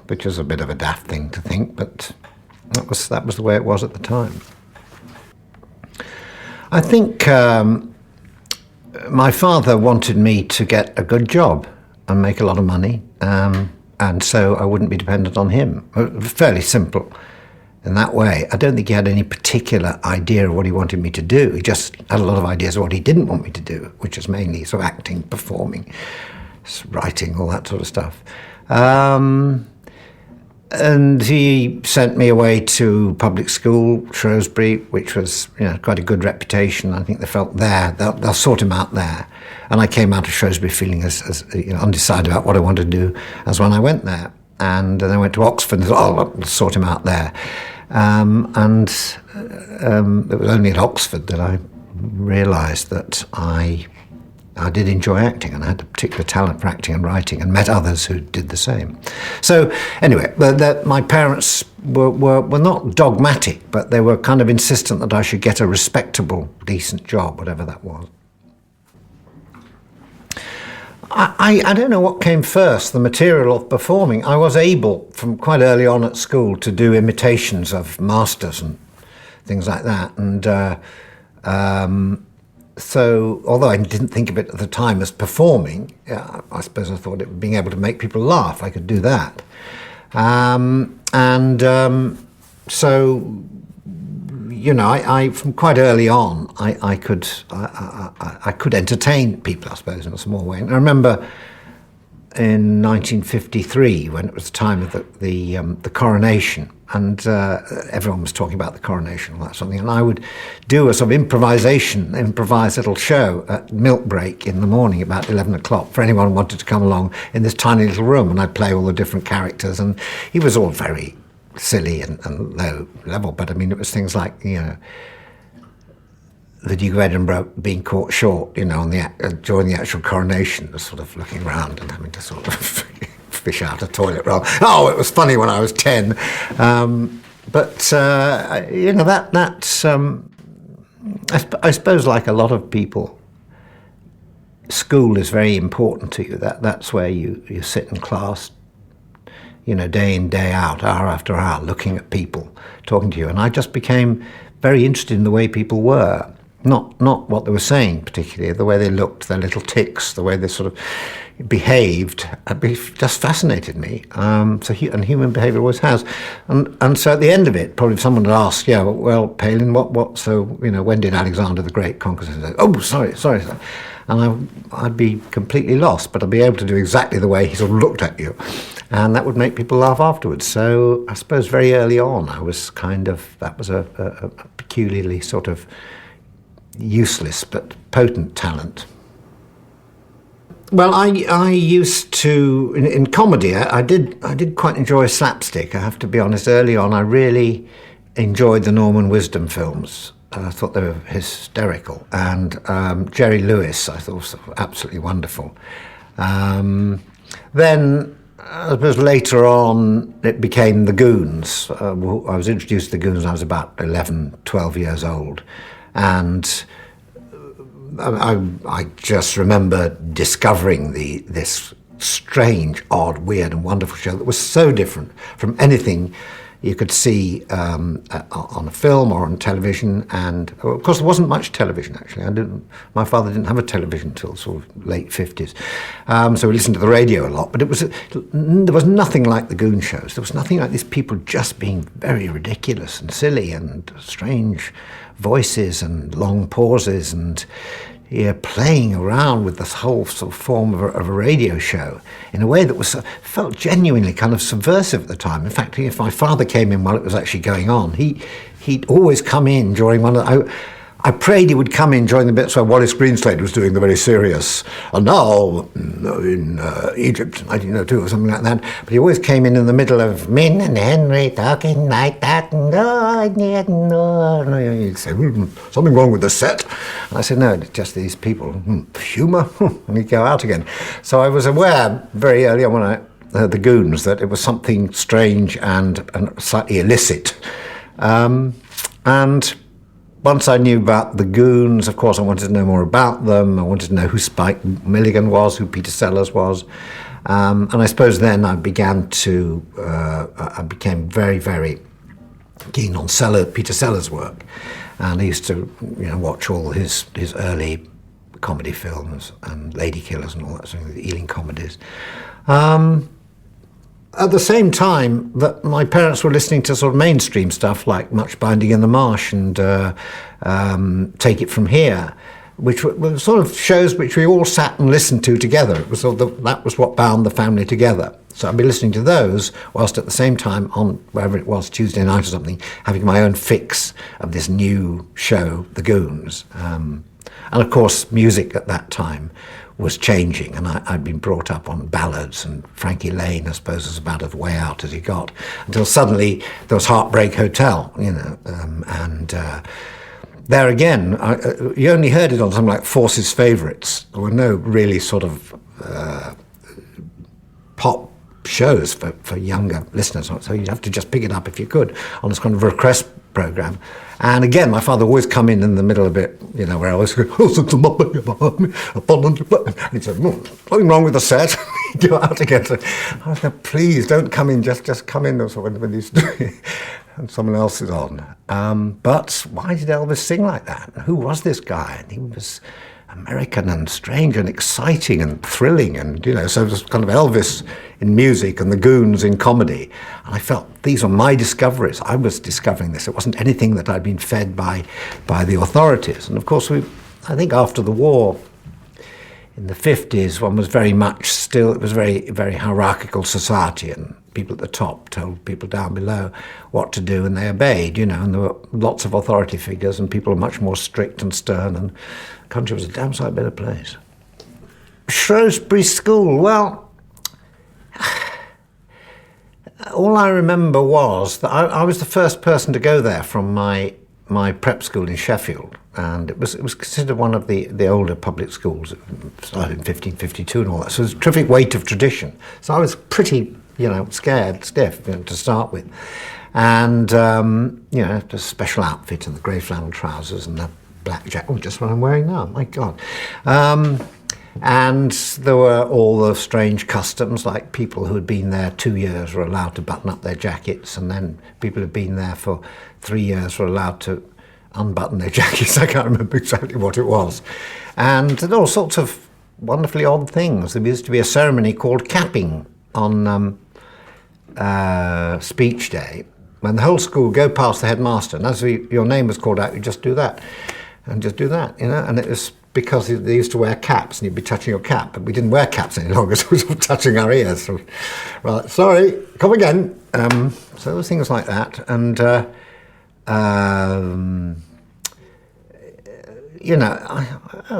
Which is a bit of a daft thing to think, but that was the way it was at the time. I think my father wanted me to get a good job and make a lot of money, and so I wouldn't be dependent on him. Fairly simple in that way. I don't think he had any particular idea of what he wanted me to do. He just had a lot of ideas of what he didn't want me to do, which is mainly sort of acting, performing, writing, all that sort of stuff. And he sent me away to public school, Shrewsbury, which was, you know, quite a good reputation. I think they felt they'll sort him out there. And I came out of Shrewsbury feeling as you know, undecided about what I wanted to do as when I went there. And then I went to Oxford and thought, oh, I'll sort him out there. It was only at Oxford that I realised that I did enjoy acting, and I had a particular talent for acting and writing, and met others who did the same. So anyway, my parents were not dogmatic, but they were kind of insistent that I should get a respectable, decent job, whatever that was. I don't know what came first, the material of performing. I was able, from quite early on at school, to do imitations of masters and things like that, and so, although I didn't think of it at the time as performing, I suppose I thought it being able to make people laugh, I could do that. So, you know, I from quite early on, I could entertain people, I suppose, in a small way. And I remember in 1953, when it was the time of the coronation, and everyone was talking about the coronation and that sort of thing, and I would do a sort of improvised little show at milk break in the morning about 11 o'clock for anyone who wanted to come along in this tiny little room, and I'd play all the different characters, and it was all very silly and low level, but I mean, it was things like, you know, the Duke of Edinburgh being caught short, you know, during the actual coronation, just sort of looking around and having to sort of fish out a toilet roll. Oh, it was funny when I was 10. But you know, I suppose, like a lot of people, school is very important to you. That's where you sit in class, you know, day in, day out, hour after hour, looking at people, talking to you. And I just became very interested in the way people were. Not what they were saying particularly, the way they looked, their little tics, the way they sort of behaved. It just fascinated me. And human behaviour always has. And so at the end of it, probably if someone had asked, yeah, well, Palin, so, you know, when did Alexander the Great conquer? Oh, sorry. And I'd be completely lost, but I'd be able to do exactly the way he sort of looked at you. And that would make people laugh afterwards. So I suppose very early on, that was a peculiarly sort of useless but potent talent. Well, I used to, in comedy, I did quite enjoy slapstick, I have to be honest. Early on, I really enjoyed the Norman Wisdom films. I thought they were hysterical. And Jerry Lewis, I thought was absolutely wonderful. Then, I suppose later on, it became the Goons. I was introduced to the Goons when I was about 11, 12 years old. And I just remember discovering this strange, odd, weird and wonderful show that was so different from anything you could see on a film or on television. And of course there wasn't much television actually. My father didn't have a television until sort of late 50s. So we listened to the radio a lot, but there was nothing like the Goon shows. There was nothing like these people just being very ridiculous and silly and strange voices and long pauses, and playing around with this whole sort of form of a radio show in a way that was felt genuinely kind of subversive at the time. In fact, if my father came in while it was actually going on, he'd always come in during one of the... I prayed he would come in during the bits where Wallace Greenslade was doing the very serious, and now in Egypt, 1902 or something like that. But he always came in the middle of Min and Henry talking like that, and he'd say, something wrong with the set. And I said, no, it's just these people, humour, and he'd go out again. So I was aware very early on when I heard the Goons that it was something strange and slightly illicit. And once I knew about the Goons, of course, I wanted to know more about them. I wanted to know who Spike Milligan was, who Peter Sellers was. And I suppose then I became very, very keen on Peter Sellers' work. And I used to watch all his early comedy films and Lady Killers and all that sort of the Ealing comedies. At the same time that my parents were listening to sort of mainstream stuff like Much Binding in the Marsh and Take It From Here, which were sort of shows which we all sat and listened to together. It was that was what bound the family together. So I'd be listening to those whilst at the same time on wherever it was, Tuesday night or something, having my own fix of this new show, The Goons. And of course, music at that time was changing, and I'd been brought up on ballads, and Frankie Lane, I suppose, was about as way out as he got, until suddenly there was Heartbreak Hotel, and there again, you only heard it on something like Force's Favourites. There were no really sort of pop shows for younger listeners, so you'd have to just pick it up if you could on this kind of request programme. And again, my father would always come in the middle of it, where I was going, and he'd say, nothing wrong with the set. He'd go out again. So I was like, please don't come in, just come in when he's doing and someone else is on. But why did Elvis sing like that? Who was this guy? And he was American and strange and exciting and thrilling, and so it was kind of Elvis in music and the Goons in comedy. And I felt these were my discoveries. I was discovering this. It wasn't anything that I'd been fed by the authorities. And of course, I think after the war in the 50s, one was very much still, it was very, very hierarchical society, and people at the top told people down below what to do, and they obeyed, and there were lots of authority figures, and people were much more strict and stern, and the country was a damn sight better place. Shrewsbury School, well, all I remember was that I was the first person to go there from my prep school in Sheffield, and it was considered one of the older public schools. It started in 1552 and all that, so it was a terrific weight of tradition. So I was pretty, scared stiff to start with, and the special outfit and the grey flannel trousers and the black jacket, just what I'm wearing now. My God. And there were all the strange customs, like people who had been there 2 years were allowed to button up their jackets, and then people who had been there for 3 years were allowed to unbutton their jackets. I can't remember exactly what it was. And there were all sorts of wonderfully odd things. There used to be a ceremony called capping on speech day, when the whole school would go past the headmaster, and as your name was called out, you just do that, and just do that, and it was because they used to wear caps, and you'd be touching your cap, but we didn't wear caps any longer, so it was touching our ears. So, right, sorry, come again. So there were things like that, and I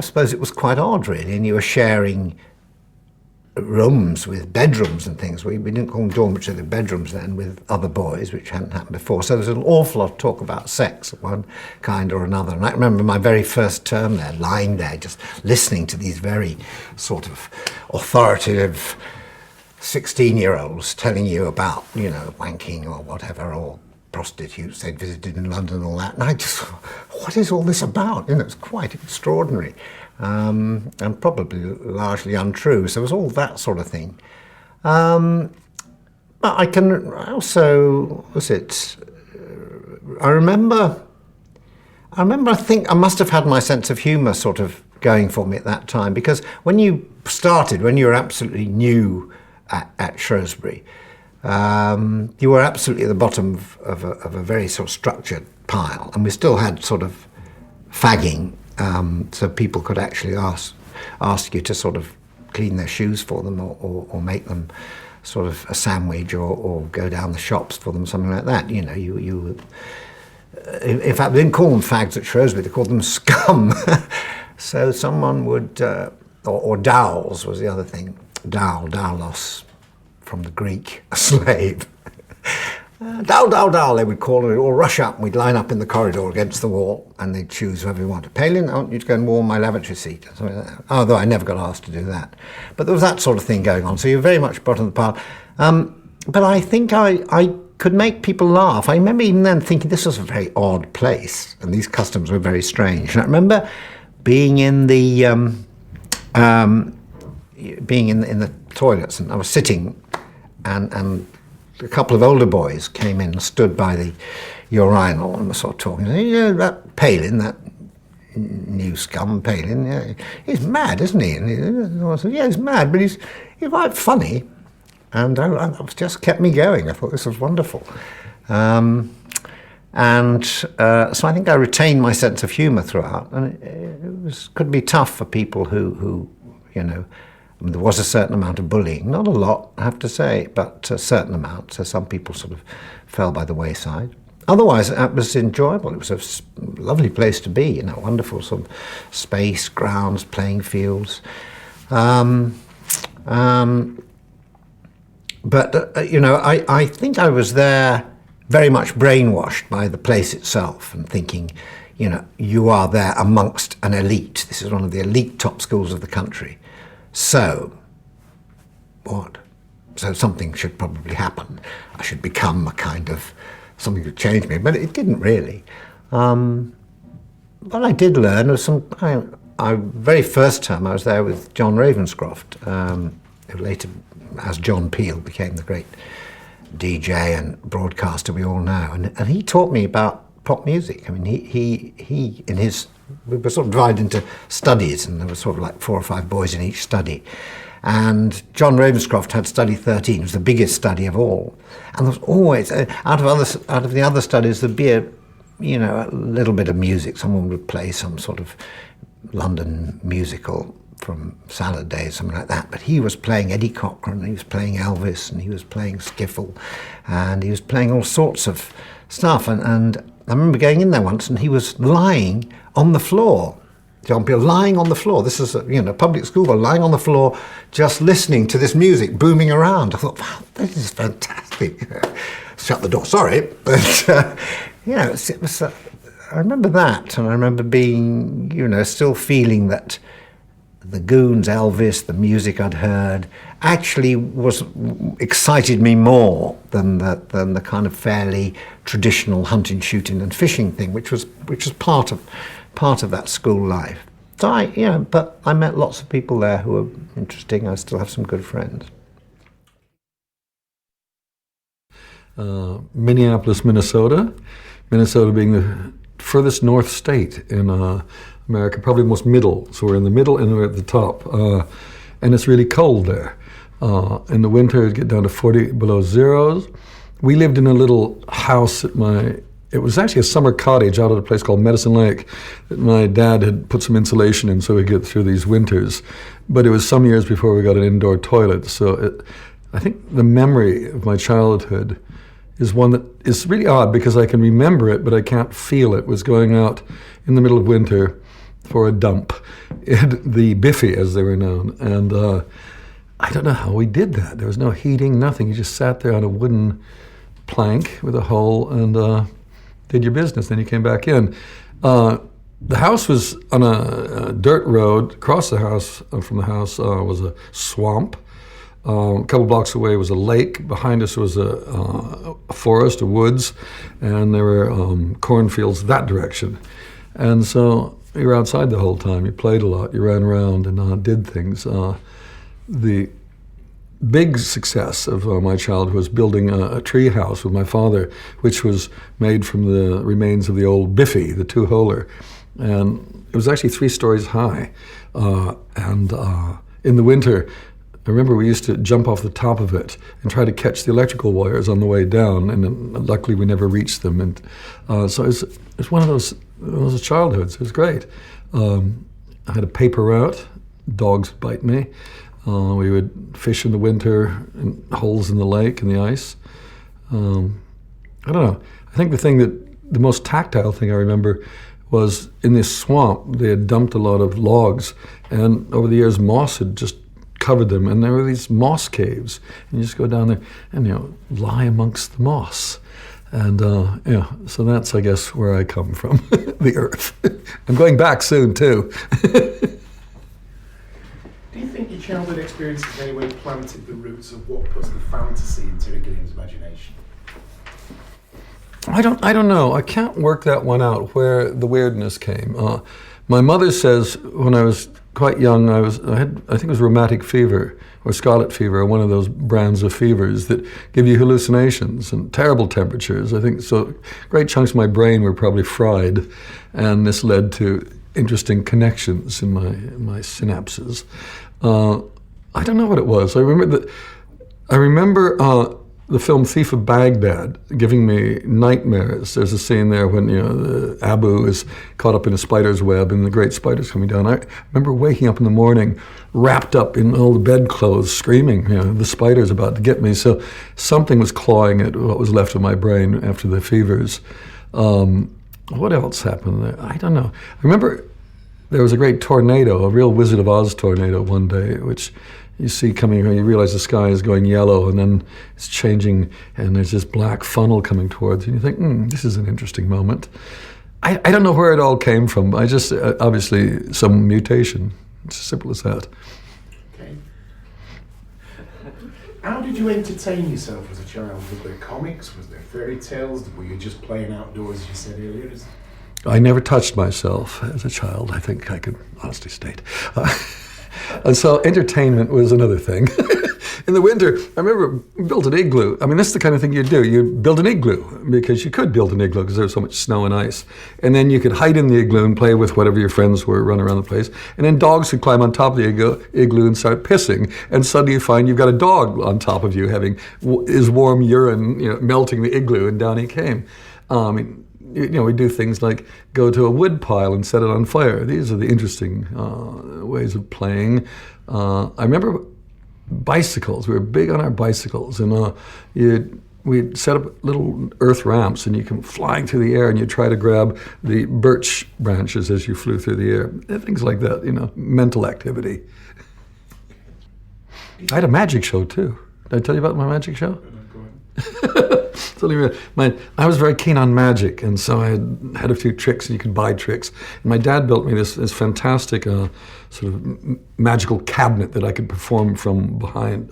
suppose it was quite odd, really, and you were sharing rooms with bedrooms and things. We didn't call them dormitories, they were bedrooms then, with other boys, which hadn't happened before. So there was an awful lot of talk about sex of one kind or another. And I remember my very first term there, lying there, just listening to these very sort of authoritative 16-year-olds telling you about, wanking or whatever, or prostitutes they'd visited in London and all that. And I just thought, what is all this about? It's quite extraordinary. And probably largely untrue. So it was all that sort of thing. But I can also, I remember I think I must have had my sense of humour sort of going for me at that time, because when you were absolutely new at Shrewsbury, you were absolutely at the bottom of a very sort of structured pile, and we still had sort of fagging so people could actually ask you to sort of clean their shoes for them, or make them sort of a sandwich, or go down the shops for them, something like that. You know, you in fact, they didn't call them fags at Shrewsbury, they called them scum. So someone would, or dowels was the other thing. Doulos, from the Greek, a slave. Dowl, they would call it, or rush up, and we'd line up in the corridor against the wall, and they'd choose whoever we wanted. Palin, I want you to go and warm my lavatory seat, or something like that. Although I never got asked to do that. But there was that sort of thing going on, so you're very much bottom of the pile. But I think I could make people laugh. I remember even then thinking this was a very odd place, and these customs were very strange. And I remember being in the in the toilets, and I was sitting, and a couple of older boys came in and stood by the urinal and were sort of talking. You know, that Palin, that new scum Palin, yeah, he's mad, isn't he? And I said, yeah, he's mad, but he's quite funny. And it just kept me going. I thought this was wonderful. So I think I retained my sense of humour throughout. And it could be tough for people who you know, I mean, there was a certain amount of bullying. Not a lot, I have to say, but a certain amount. So some people sort of fell by the wayside. Otherwise, it was enjoyable. It was a lovely place to be, you know, wonderful sort of space, grounds, playing fields. But, you know, I think I was there very much brainwashed by the place itself, and thinking, you know, you are there amongst an elite. This is one of the elite top schools of the country. So, what? So something should probably happen. I should become a kind of, something to change me, but it didn't really. What I did learn was very first term I was there with John Ravenscroft, who later, as John Peel, became the great DJ and broadcaster we all know, and he taught me about pop music. I mean, he in his, we were sort of divided into studies, and there were sort of like 4 or 5 boys in each study. And John Ravenscroft had study 13, it was the biggest study of all. And there was always, out of the other studies, there'd be a little bit of music. Someone would play some sort of London musical from Salad Days, something like that. But he was playing Eddie Cochran, he was playing Elvis, and he was playing skiffle, and he was playing all sorts of stuff. And I remember going in there once, and he was lying on the floor. John Peel lying on the floor. This is a public school boy lying on the floor, just listening to this music booming around. I thought, wow, this is fantastic. Shut the door, sorry, but it was. I remember that, and I remember being, still feeling that the Goons, Elvis, the music I'd heard, actually excited me more than the kind of fairly traditional hunting, shooting, and fishing thing, which was part of that school life. So but I met lots of people there who were interesting. I still have some good friends. Minneapolis, Minnesota. Minnesota being the furthest north state in America, probably most middle. So we're in the middle and we're at the top. And it's really cold there. In the winter, it'd get down to 40 below zeros. We lived in a little house it was actually a summer cottage out at a place called Medicine Lake that my dad had put some insulation in so we'd get through these winters. But it was some years before we got an indoor toilet. So I think the memory of my childhood is one that is really odd because I can remember it, but I can't feel it. Was going out in the middle of winter for a dump in the Biffy, as they were known. And I don't know how we did that. There was no heating, nothing. You just sat there on a wooden plank with a hole and did your business. Then you came back in. The house was on a dirt road. Across the house, from the house, was a swamp. A couple blocks away was a lake. Behind us was a forest, a woods, and there were cornfields that direction. And so you were outside the whole time. You played a lot. You ran around and did things. The big success of my childhood was building a tree house with my father, which was made from the remains of the old Biffy, the two-holer. And it was actually 3 stories high. And in the winter, I remember we used to jump off the top of it and try to catch the electrical wires on the way down, and luckily we never reached them. And so it was one of those childhoods. It was great. I had a paper route. Dogs bite me. We would fish in the winter in holes in the lake and the ice. I don't know. I think the most tactile thing I remember was in this swamp. They had dumped a lot of logs, and over the years moss had just covered them, and there were these moss caves, and you just go down there and lie amongst the moss. And so that's, I guess, where I come from, the earth. I'm going back soon too. Do you think your childhood experiences in any way planted the roots of what puts the fantasy into Gilliam's imagination? I don't know. I can't work that one out, where the weirdness came. My mother says when I was quite young, I think it was rheumatic fever or scarlet fever, or one of those brands of fevers that give you hallucinations and terrible temperatures. I think so. Great chunks of my brain were probably fried, and this led to interesting connections in my synapses. I don't know what it was. I remember the film Thief of Baghdad giving me nightmares. There's a scene there when Abu is caught up in a spider's web and the great spider's coming down. I remember waking up in the morning wrapped up in all the bedclothes, screaming, the spider's about to get me. So something was clawing at what was left of my brain after the fevers. What else happened there? I don't know. I remember there was a great tornado, a real Wizard of Oz tornado one day, which you see coming, you realize the sky is going yellow, and then it's changing, and there's this black funnel coming towards you, and you think, this is an interesting moment. I don't know where it all came from. I just, obviously, some mutation. It's as simple as that. Okay. How did you entertain yourself as a child? Was there comics? Was there fairy tales? Were you just playing outdoors, as you said earlier? I never touched myself as a child, I think I could honestly state. And so entertainment was another thing. In the winter, I remember we built an igloo. I mean, that's the kind of thing you do. You build an igloo because you could build an igloo because there was so much snow and ice. And then you could hide in the igloo and play with whatever your friends were, run around the place. And then dogs could climb on top of the igloo and start pissing. And suddenly you find you've got a dog on top of you having his warm urine, melting the igloo, and down he came. We do things like go to a wood pile and set it on fire. These are the interesting ways of playing. I remember bicycles. We were big on our bicycles, and we'd set up little earth ramps, and you come flying through the air, and you try to grab the birch branches as you flew through the air. Things like that, mental activity. I had a magic show too. Did I tell you about my magic show? I was very keen on magic, and so I had a few tricks, and you could buy tricks. And my dad built me this fantastic sort of magical cabinet that I could perform from behind.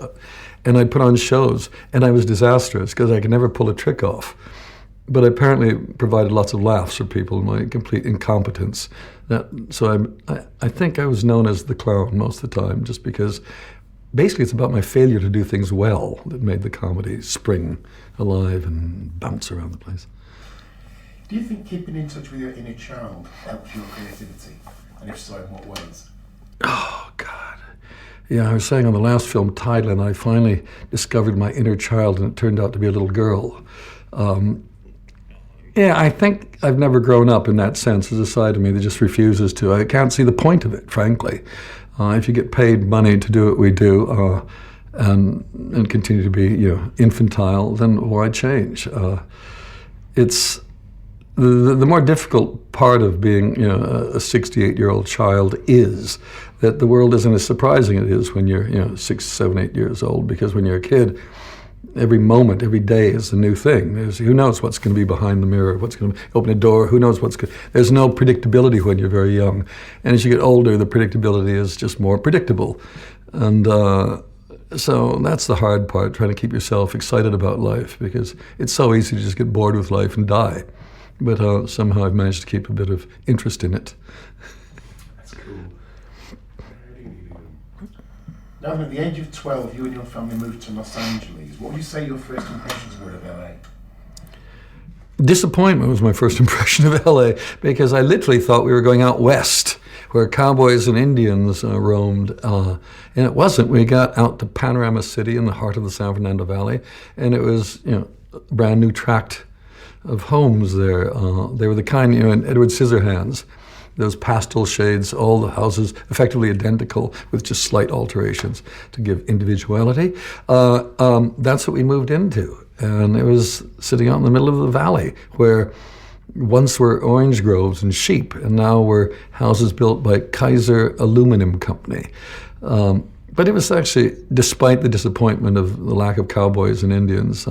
And I'd put on shows, and I was disastrous because I could never pull a trick off. But I apparently provided lots of laughs for people in my complete incompetence. So I think I was known as the clown most of the time, just because basically it's about my failure to do things well that made the comedy spring alive and bounce around the place. Do you think keeping in touch with your inner child helps your creativity? And if so, in what ways? Oh, God. Yeah, I was saying on the last film, Thailand, I finally discovered my inner child, and it turned out to be a little girl. I think I've never grown up in that sense. There's a side of me that just refuses to. I can't see the point of it, frankly. If you get paid money to do what we do and continue to be infantile, then why change? It's the more difficult part of being a 68-year-old child is that the world isn't as surprising as it is when you're 6, 7, 8 years old, because when you're a kid, every moment, every day is a new thing. Who knows what's going to be behind the mirror, what's going to open a door, who knows what's going to... There's no predictability when you're very young. And as you get older, the predictability is just more predictable. And so that's the hard part, trying to keep yourself excited about life, because it's so easy to just get bored with life and die. But somehow I've managed to keep a bit of interest in it. That's cool. Now, at the age of 12, you and your family moved to Los Angeles. What would you say your first impressions were of LA? Disappointment was my first impression of LA, because I literally thought we were going out west, where cowboys and Indians roamed. And it wasn't. We got out to Panorama City in the heart of the San Fernando Valley, and it was a brand new tract of homes there. They were the kind, in Edward Scissorhands, those pastel shades, all the houses effectively identical with just slight alterations to give individuality. That's what we moved into. And it was sitting out in the middle of the valley where once were orange groves and sheep, and now were houses built by Kaiser Aluminum Company. But it was actually, despite the disappointment of the lack of cowboys and Indians,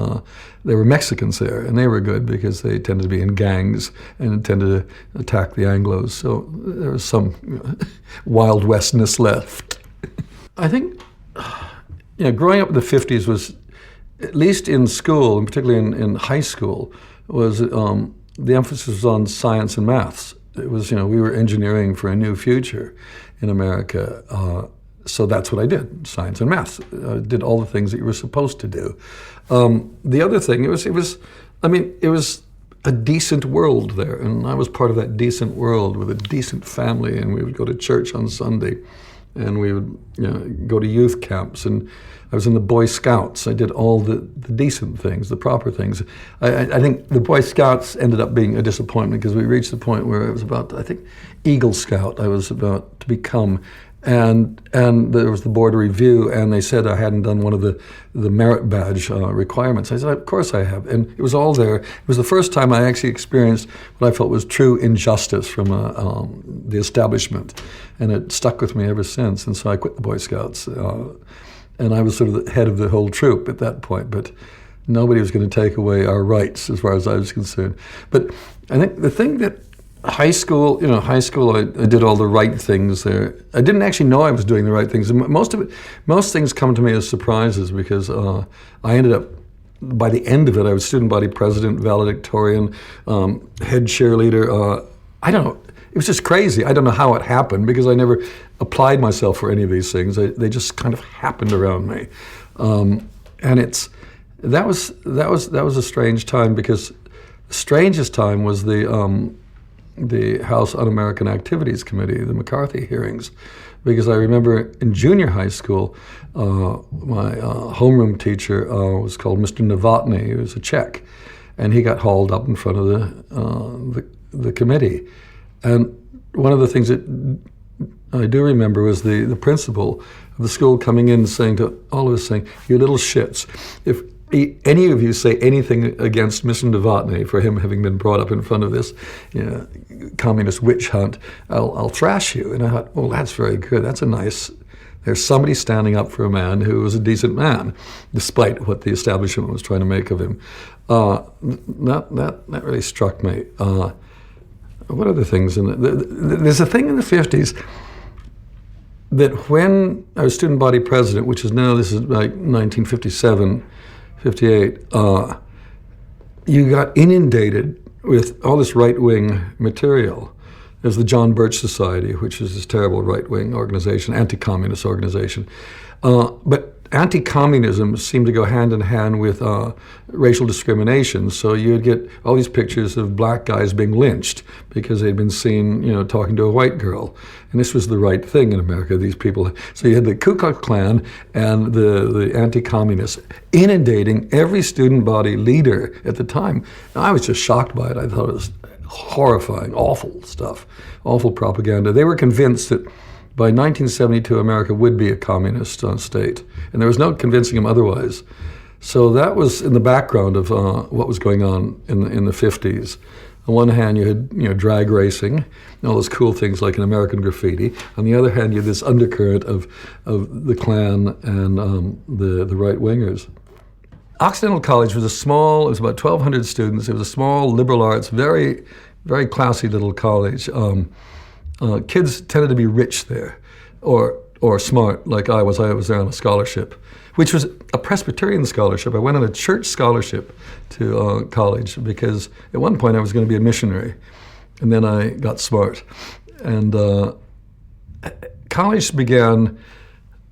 there were Mexicans there, and they were good because they tended to be in gangs and tended to attack the Anglos. So there was some Wild Westness left. I think, growing up in the 50s was, at least in school, and particularly in high school, was the emphasis was on science and maths. It was, we were engineering for a new future in America. So that's what I did, science and maths. Did all the things that you were supposed to do. The other thing, it was a decent world there, and I was part of that decent world with a decent family, and we would go to church on Sunday, and we would go to youth camps, and I was in the Boy Scouts. I did all the decent things, the proper things. I think the Boy Scouts ended up being a disappointment because we reached the point where it was about, I think, Eagle Scout I was about to become. And there was the board review, and they said I hadn't done one of the merit badge requirements. I said, of course I have. And it was all there. It was the first time I actually experienced what I felt was true injustice from the establishment. And it stuck with me ever since. And so I quit the Boy Scouts. And I was sort of the head of the whole troop at that point. But nobody was going to take away our rights as far as I was concerned. But I think the thing that high school, I did all the right things there. I didn't actually know I was doing the right things. And most things come to me as surprises because I ended up, by the end of it, I was student body president, valedictorian, head cheerleader. I don't know. It was just crazy. I don't know how it happened because I never applied myself for any of these things. They just kind of happened around me, and that was a strange time because the strangest time was the House Un-American Activities Committee, the McCarthy hearings, because I remember in junior high school, my homeroom teacher was called Mr. Novotny. He was a Czech, and he got hauled up in front of the committee. And one of the things that I do remember was the principal of the school coming in and saying to all of us, saying, "You little shits, if any of you say anything against Mr. Novotny for him having been brought up in front of this communist witch hunt, I'll thrash you." And I thought, well, that's very good. There's somebody standing up for a man who was a decent man, despite what the establishment was trying to make of him. That really struck me. What other things? There's a thing in the 50s that when I was student body president, which is now, this is like 1957, 58, you got inundated with all this right-wing material. There's the John Birch Society, which is this terrible right-wing organization, anti-communist organization. But anti-communism seemed to go hand in hand with racial discrimination. So you'd get all these pictures of black guys being lynched because they'd been seen, talking to a white girl. And this was the right thing in America, these people. So you had the Ku Klux Klan and the anti-communists inundating every student body leader at the time. And I was just shocked by it. I thought it was horrifying, awful stuff, awful propaganda. They were convinced that by 1972, America would be a communist state, and there was no convincing them otherwise. So that was in the background of what was going on in the 50s. On one hand, you had drag racing and all those cool things like an American Graffiti. On the other hand, you had this undercurrent of the Klan and the right-wingers. Occidental College was it was about 1,200 students. It was a small liberal arts, very, very classy little college. Kids tended to be rich there, or smart, like I was. I was there on a scholarship, which was a Presbyterian scholarship. I went on a church scholarship to college because at one point I was going to be a missionary, and then I got smart. And college began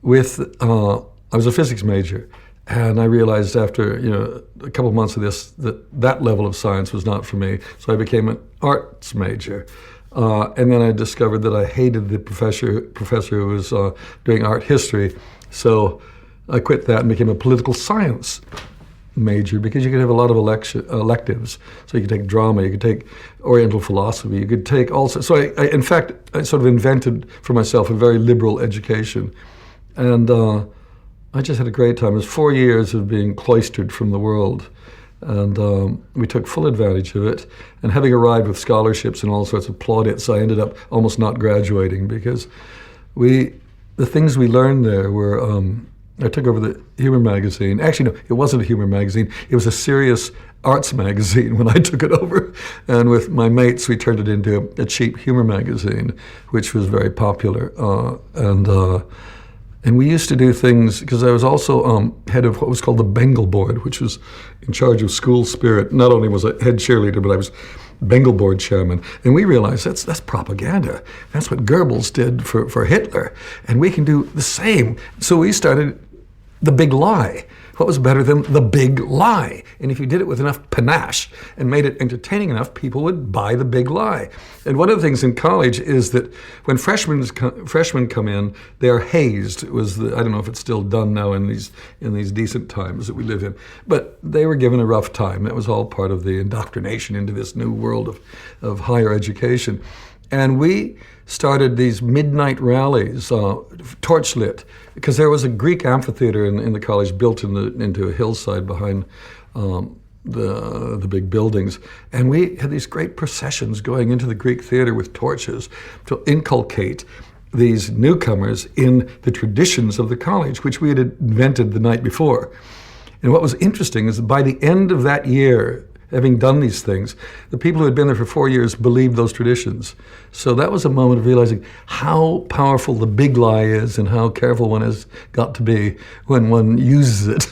with, I was a physics major, and I realized after a couple of months of this that level of science was not for me, so I became an arts major. And then I discovered that I hated the professor who was doing art history, so I quit that and became a political science major because you could have a lot of electives. So you could take drama, you could take Oriental philosophy, you could take also. So in fact, I sort of invented for myself a very liberal education. And I just had a great time. It was 4 years of being cloistered from the world. And we took full advantage of it. And having arrived with scholarships and all sorts of plaudits, I ended up almost not graduating because the things we learned there were, I took over the humor magazine. Actually, no, it wasn't a humor magazine. It was a serious arts magazine when I took it over. And with my mates, we turned it into a cheap humor magazine, which was very popular. And we used to do things, because I was also head of what was called the Bengal Board, which was in charge of school spirit. Not only was I head cheerleader, but I was Bengal Board chairman. And we realized that's propaganda. That's what Goebbels did for Hitler. And we can do the same. So we started the big lie. What was better than the big lie? And if you did it with enough panache and made it entertaining enough, people would buy the big lie. And one of the things in college is that when freshmen come in, they are hazed. It was I don't know if it's still done now in these decent times that we live in, but they were given a rough time. That was all part of the indoctrination into this new world of higher education. And we started these midnight rallies, torchlit, because there was a Greek amphitheater in the college built into a hillside behind the big buildings. And we had these great processions going into the Greek theater with torches to inculcate these newcomers in the traditions of the college, which we had invented the night before. And what was interesting is that by the end of that year, having done these things, the people who had been there for 4 years believed those traditions. So that was a moment of realizing how powerful the big lie is and how careful one has got to be when one uses it.